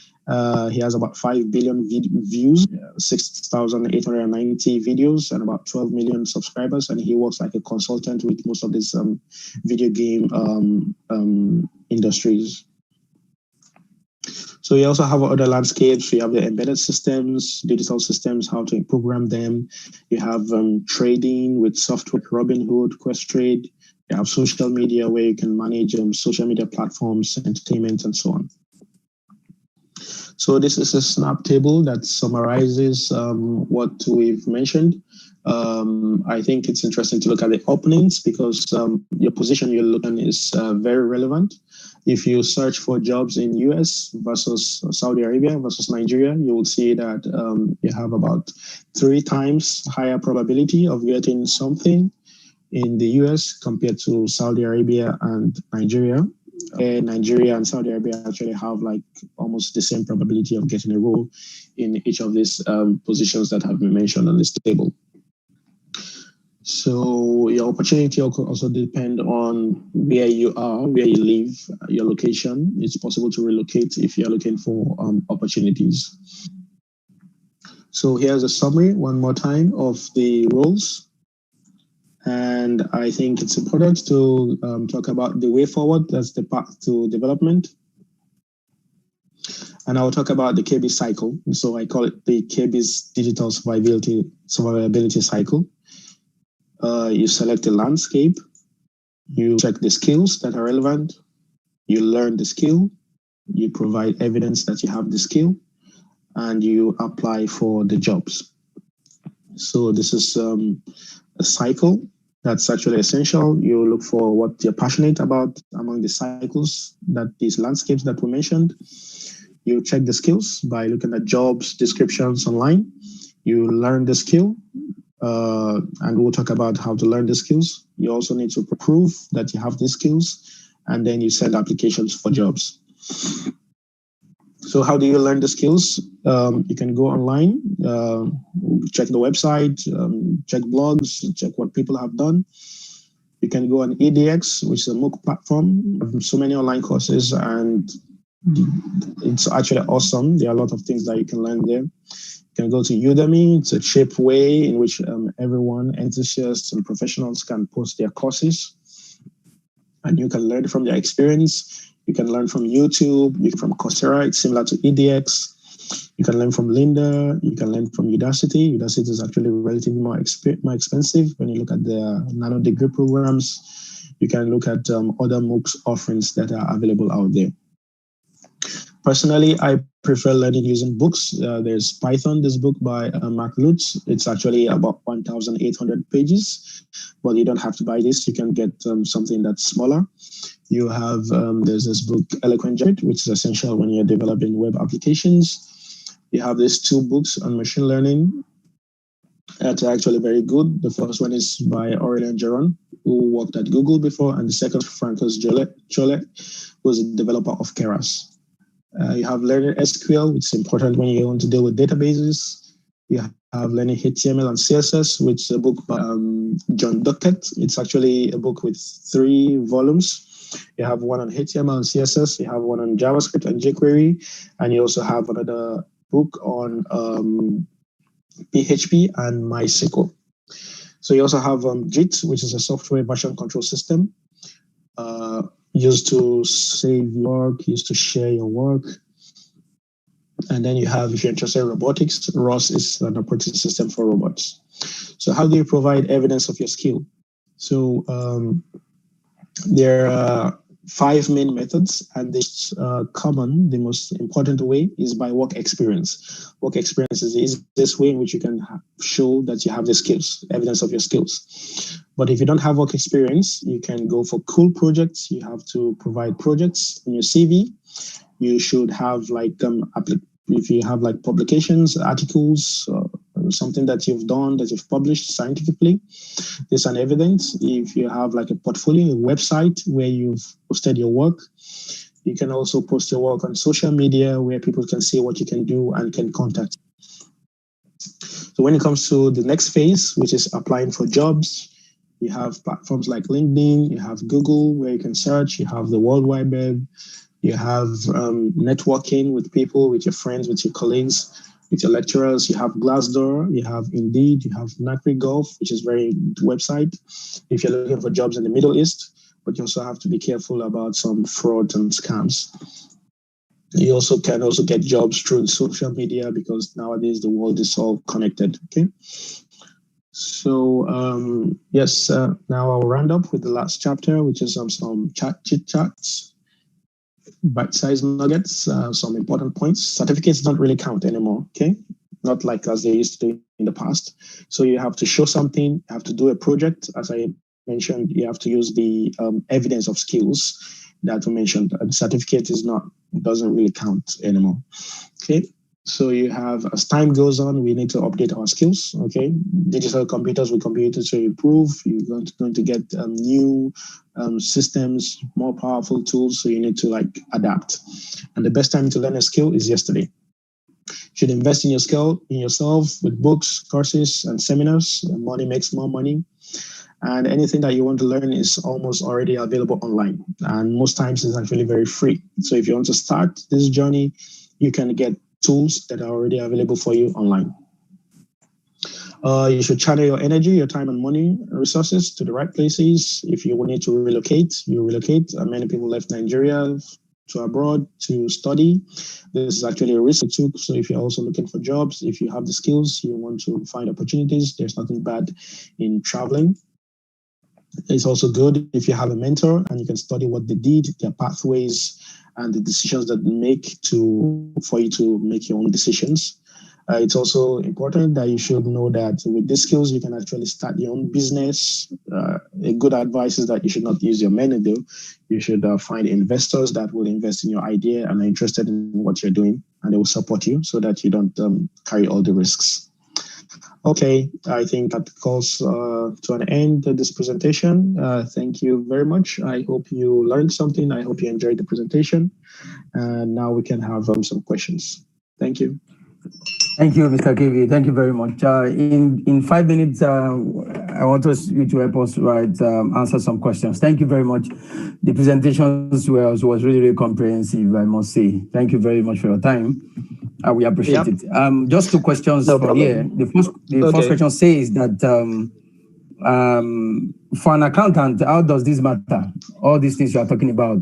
He has about 5 billion views, 6,890 videos, and about 12 million subscribers. And he works like a consultant with most of these video game industries. So you also have other landscapes. You have the embedded systems, digital systems, how to program them. You have trading with software, Robinhood, Questrade. You have social media, where you can manage social media platforms, entertainment, and so on. So this is a snap table that summarizes what we've mentioned. I think it's interesting to look at the openings because your position you're looking is very relevant. If you search for jobs in US versus Saudi Arabia versus Nigeria, you will see that you have about 3 times higher probability of getting something in the US compared to Saudi Arabia and Nigeria. Nigeria and Saudi Arabia actually have like almost the same probability of getting a role in each of these positions that have been mentioned on this table. So your opportunity also depend on where you are, where you live, your location. It's possible to relocate if you're looking for opportunities. So here's a summary one more time of the roles. And I think it's important to talk about the way forward. That's the path to development. And I'll talk about the KB cycle. So I call it the KB's digital survivability cycle. You select a landscape, you check the skills that are relevant, you learn the skill, you provide evidence that you have the skill, and you apply for the jobs. So this is a cycle that's actually essential. You look for what you're passionate about among the cycles, that these landscapes that we mentioned. You check the skills by looking at jobs descriptions online. You learn the skill, and we'll talk about how to learn the skills. You also need to prove that you have the skills, and then you send applications for jobs. So how do you learn the skills? You can go online, check the website, check blogs, check what people have done. You can go on edX, which is a MOOC platform, so many online courses, and it's actually awesome. There are a lot of things that you can learn there. You can go to Udemy. It's a cheap way in which everyone, enthusiasts and professionals, can post their courses, and you can learn from their experience. You can learn from YouTube, from Coursera. It's similar to edX. You can learn from Lynda. You can learn from Udacity. Udacity is actually relatively more expensive when you look at the nano degree programs. You can look at other MOOCs offerings that are available out there. Personally, I prefer learning using books. There's Python, this book by Mark Lutz. It's actually about 1,800 pages, but you don't have to buy this. You can get something that's smaller. You have, there's this book, Eloquent JavaScript, which is essential when you're developing web applications. You have these two books on machine learning that are actually very good. The first one is by Aurélien Geron, who worked at Google before, and the second, Francois Jolet, who's a developer of Keras. You have Learning SQL, which is important when you want to deal with databases. You have Learning HTML and CSS, which is a book by John Duckett. It's actually a book with 3 volumes. You have one on HTML and CSS. You have one on JavaScript and jQuery. And you also have another book on PHP and MySQL. So you also have JIT, which is a software version control system. Used to save your work, used to share your work. And then you have, if you're interested in robotics, ROS is an operating system for robots. So how do you provide evidence of your skill? So there are 5 main methods, and this the most important way is by work experience. Work experience is the easiest way in which you can show that you have the skills, evidence of your skills. But if you don't have work experience, you can go for cool projects. You have to provide projects in your CV. You should have like, if you have like publications, articles, something that you've done, that you've published scientifically, there's an evidence. If you have like a portfolio, a website where you've posted your work, you can also post your work on social media where people can see what you can do and can contact you. So when it comes to the next phase, which is applying for jobs, you have platforms like LinkedIn, you have Google where you can search, you have the World Wide Web, you have networking with people, with your friends, with your colleagues, with your lecturers. You have Glassdoor, you have Indeed, you have Naukri.gov, which is a very good website if you're looking for jobs in the Middle East, but you also have to be careful about some fraud and scams. You also can get jobs through social media because nowadays the world is all connected, okay? So yes, now I'll round up with the last chapter, which is some chit chats, bite-sized nuggets, some important points. Certificates don't really count anymore, okay? Not like as they used to do in the past. So you have to show something, you have to do a project. As I mentioned, you have to use the evidence of skills that we mentioned. The certificate doesn't really count anymore, okay? So you have, as time goes on, we need to update our skills, okay? Digital computers will continue to improve. You're going to get new systems, more powerful tools, so you need to like adapt. And the best time to learn a skill is yesterday. You should invest in your skill, in yourself, with books, courses, and seminars. Money makes more money. And anything that you want to learn is almost already available online. And most times it's actually very free. So if you want to start this journey, you can get tools that are already available for you online. You should channel your energy, your time and money resources to the right places. If you need to relocate, you relocate. Many people left Nigeria to abroad to study. This is actually a risk we took. So if you're also looking for jobs, if you have the skills, you want to find opportunities, there's nothing bad in traveling. It's also good if you have a mentor and you can study what they did, their pathways, and the decisions that they make for you to make your own decisions. It's also important that you should know that with these skills, you can actually start your own business. A good advice is that you should not use your money, though. You should find investors that will invest in your idea and are interested in what you're doing, and they will support you so that you don't carry all the risks. Okay, I think that calls to an end this presentation. Thank you very much. I hope you learned something. I hope you enjoyed the presentation. And now we can have some questions. Thank you. Thank you, Mr. KV. Thank you very much. In 5 minutes, I want you to help us answer some questions. Thank you very much. The presentations was really, really comprehensive, I must say. Thank you very much for your time. We appreciate it. Just 2 questions for here. The first question says that for an accountant, how does this matter? All these things you are talking about,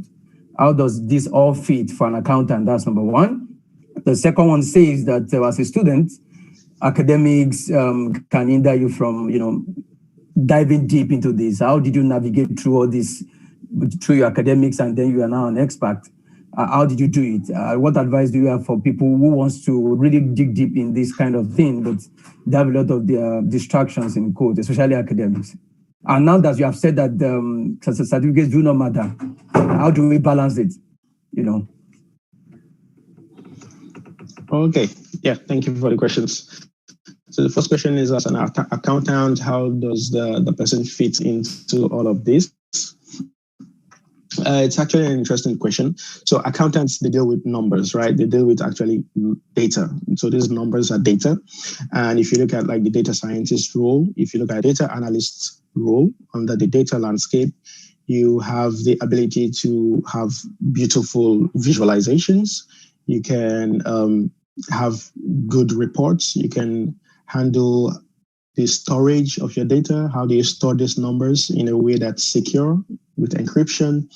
how does this all fit for an accountant? That's number 1. The second one says that as a student, academics can hinder you from, diving deep into this. How did you navigate through all this, through your academics, and then you are now an expert? How did you do it? What advice do you have for people who wants to really dig deep in this kind of thing, but they have a lot of distractions in code, especially academics? And now that you have said that certificates do not matter, how do we balance it? Okay, yeah, thank you for the questions. So the first question is, as an accountant, how does the person fit into all of this? It's actually an interesting question. So accountants, they deal with numbers, right? They deal with actually data. So these numbers are data. And if you look at like the data scientist role, if you look at data analyst role under the data landscape, you have the ability to have beautiful visualizations. You can have good reports. You can handle the storage of your data. How do you store these numbers in a way that's secure with encryption?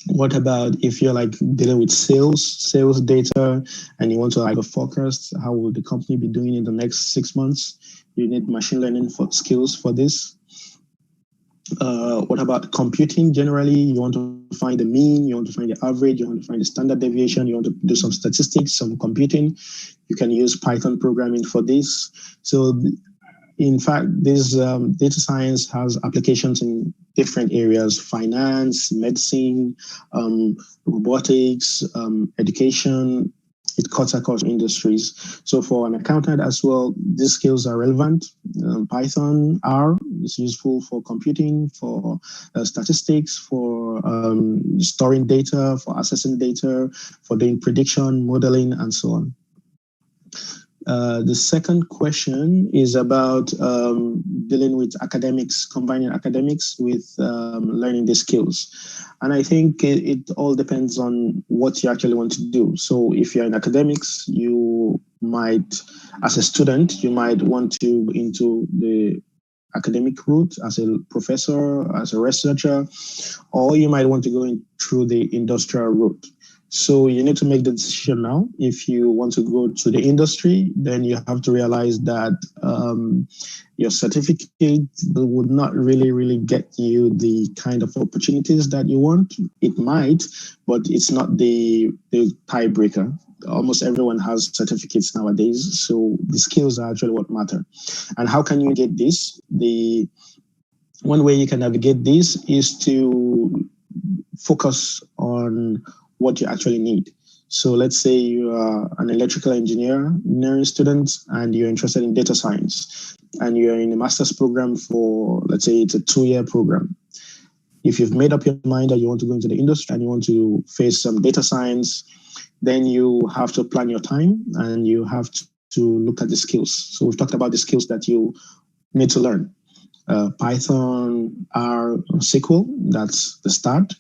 What about if you're like dealing with sales data, and you want to like a forecast? How will the company be doing in the next 6 months? You need machine learning skills for this. What about computing generally? You want to find the mean, you want to find the average, you want to find the standard deviation, you want to do some statistics, some computing. You can use Python programming for this. So in fact, this data science has applications in different areas: finance, medicine, robotics, education. It cuts across industries. So for an accountant as well, these skills are relevant. Python, R is useful for computing, for statistics, for storing data, for assessing data, for doing prediction, modeling, and so on. The second question is about dealing with academics, combining academics with learning the skills. And I think it all depends on what you actually want to do. So if you're in academics, you might, as a student, you might want to go into the academic route as a professor, as a researcher, or you might want to go in through the industrial route. So you need to make the decision now. If you want to go to the industry, then you have to realize that your certificate would not really get you the kind of opportunities that you want. It might, but it's not the tiebreaker. Almost everyone has certificates nowadays, so the skills are actually what matter. And how can you get this? The one way you can navigate this is to focus on what you actually need. So let's say you are an electrical engineering student and you're interested in data science, and you're in a master's program for, let's say it's a 2-year program. If you've made up your mind that you want to go into the industry and you want to face some data science, then you have to plan your time and you have to look at the skills. So we've talked about the skills that you need to learn. Python, R, SQL, that's the start.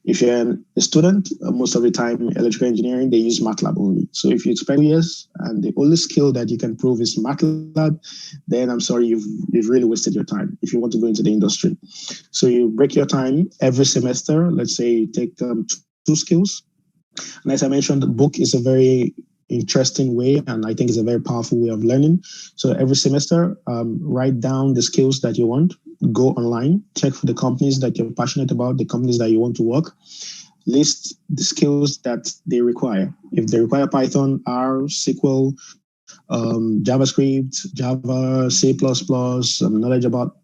If you're a student, most of the time, electrical engineering, they use MATLAB only. So if you spend 2 years and the only skill that you can prove is MATLAB, then I'm sorry, you've really wasted your time if you want to go into the industry. So you break your time every semester. Let's say you take 2 skills. And as I mentioned, the book is a very interesting way, and I think it's a very powerful way of learning. So every semester, write down the skills that you want. go online, check for the companies that you're passionate about, the companies that you want to work, list the skills that they require. If they require Python, R, SQL, JavaScript, Java, C++, knowledge about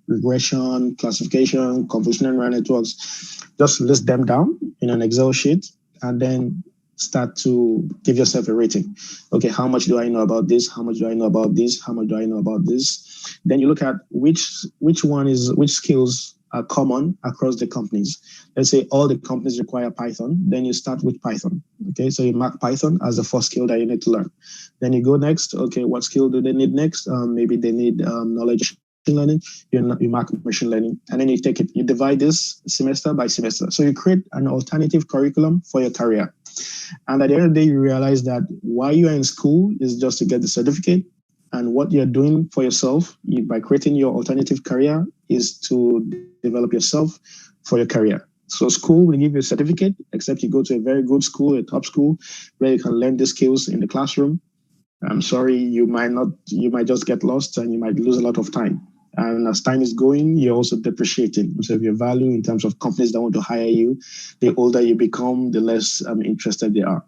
regression, classification, convolutional neural networks, just list them down in an Excel sheet and then start to give yourself a rating. Okay, how much do I know about this? How much do I know about this? How much do I know about this? Then you look at which skills are common across the companies. Let's say all the companies require Python, then you start with Python. Okay, so you mark Python as the first skill that you need to learn. Then you go next. Okay, what skill do they need next? Maybe they need knowledge learning. You mark machine learning, and then you take it. You divide this semester by semester. So you create an alternative curriculum for your career. And at the end of the day, you realize that why you are in school is just to get the certificate. And what you're doing for yourself by creating your alternative career is to develop yourself for your career. So school will give you a certificate, except you go to a very good school, a top school, where you can learn the skills in the classroom. I'm sorry, you might just get lost and you might lose a lot of time. And as time is going, you're also depreciating. So your value in terms of companies that want to hire you, the older you become, the less interested they are.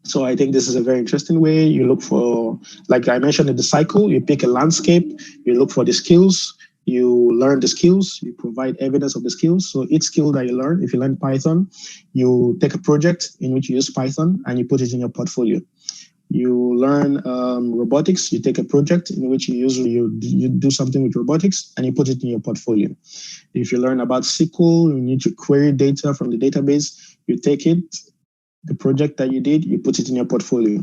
So I think this is a very interesting way. You look for, like I mentioned in the cycle, you pick a landscape, you look for the skills, you learn the skills, you provide evidence of the skills. So each skill that you learn, if you learn Python, you take a project in which you use Python and you put it in your portfolio. You learn robotics, you take a project in which you do something with robotics and you put it in your portfolio. If you learn about SQL, you need to query data from the database, you take it, the project that you did, you put it in your portfolio.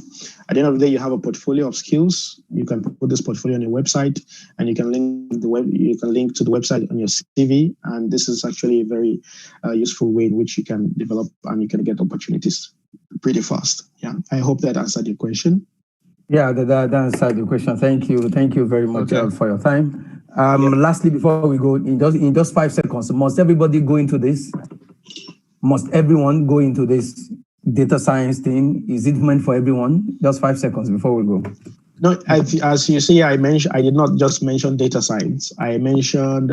At the end of the day, you have a portfolio of skills. You can put this portfolio on your website, and you can link to the website on your CV. And this is actually a very useful way in which you can develop and you can get opportunities pretty fast. Yeah, I hope that answered your question. Yeah, that answered the question. Thank you very much for your time. Lastly, before we go, in just 5 seconds, must everybody go into this? Must everyone go into this data science thing? Is it meant for everyone? Just 5 seconds before we go. No, as you see, I did not just mention data science. I mentioned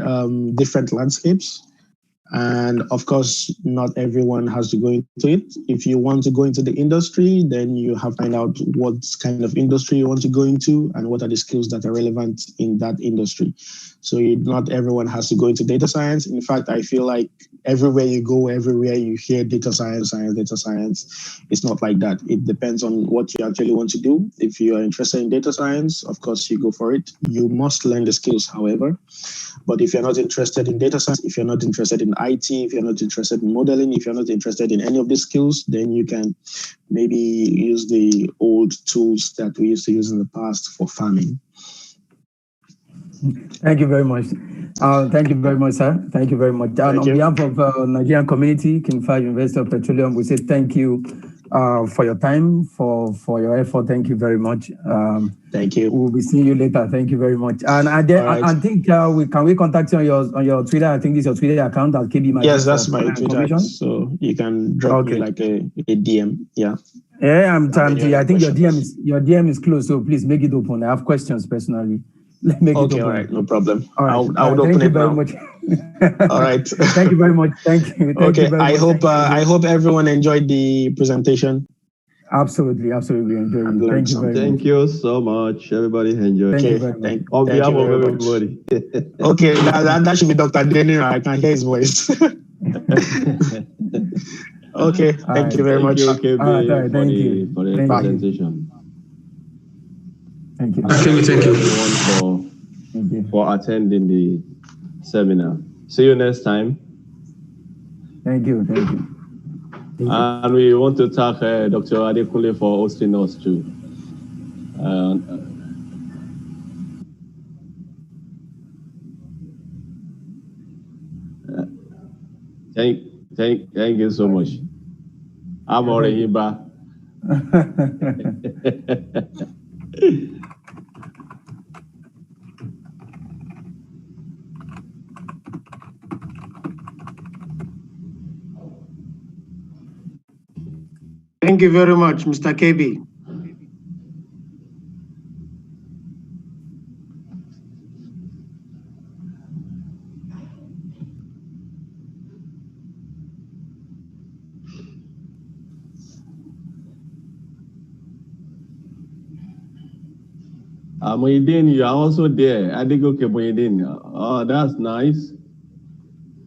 different landscapes. And of course, not everyone has to go into it. If you want to go into the industry, then you have to find out what kind of industry you want to go into and what are the skills that are relevant in that industry. So not everyone has to go into data science. In fact, I feel like everywhere you go, everywhere you hear data science. It's not like that. It depends on what you actually want to do. If you are interested in data science, of course, you go for it. You must learn the skills, however. But if you're not interested in data science, if you're not interested in IT, if you're not interested in modeling, if you're not interested in any of these skills, then you can maybe use the old tools that we used to use in the past for farming. Thank you very much. Thank you very much, sir. Thank you very much. On behalf of Nigerian community, King Fahd University of Petroleum, we say thank you for your time, for your effort. Thank you very much. Thank you. We'll be seeing you later. Thank you very much. And I think can we contact you on your Twitter? I think this is your Twitter account at KB. Yes, that's my Twitter. So you can drop me like a DM. Yeah. Yeah, I think your DM is closed, so please make it open. I have questions personally. Make it open. All right, no problem. All right. I'll open it now. Thank you very much. All right. Thank you very much. Thank you. I hope everyone enjoyed the presentation. Absolutely enjoyed it. Thank you very much. Thank you so much. Everybody enjoyed it. On behalf of everybody. Okay, that should be Dr. Daniel. I can hear his voice. Okay, thank you very much. Thank you, KB, for the presentation. Thank you. Thank you everyone for attending the seminar. See you next time. Thank you. And we want to thank Dr. Adekunle for hosting us too. Thank you so much. I'm Orehiba. Thank you very much, Mr. KB. Moyedin, you are also there. Adigoke Moyedin. Oh, that's nice.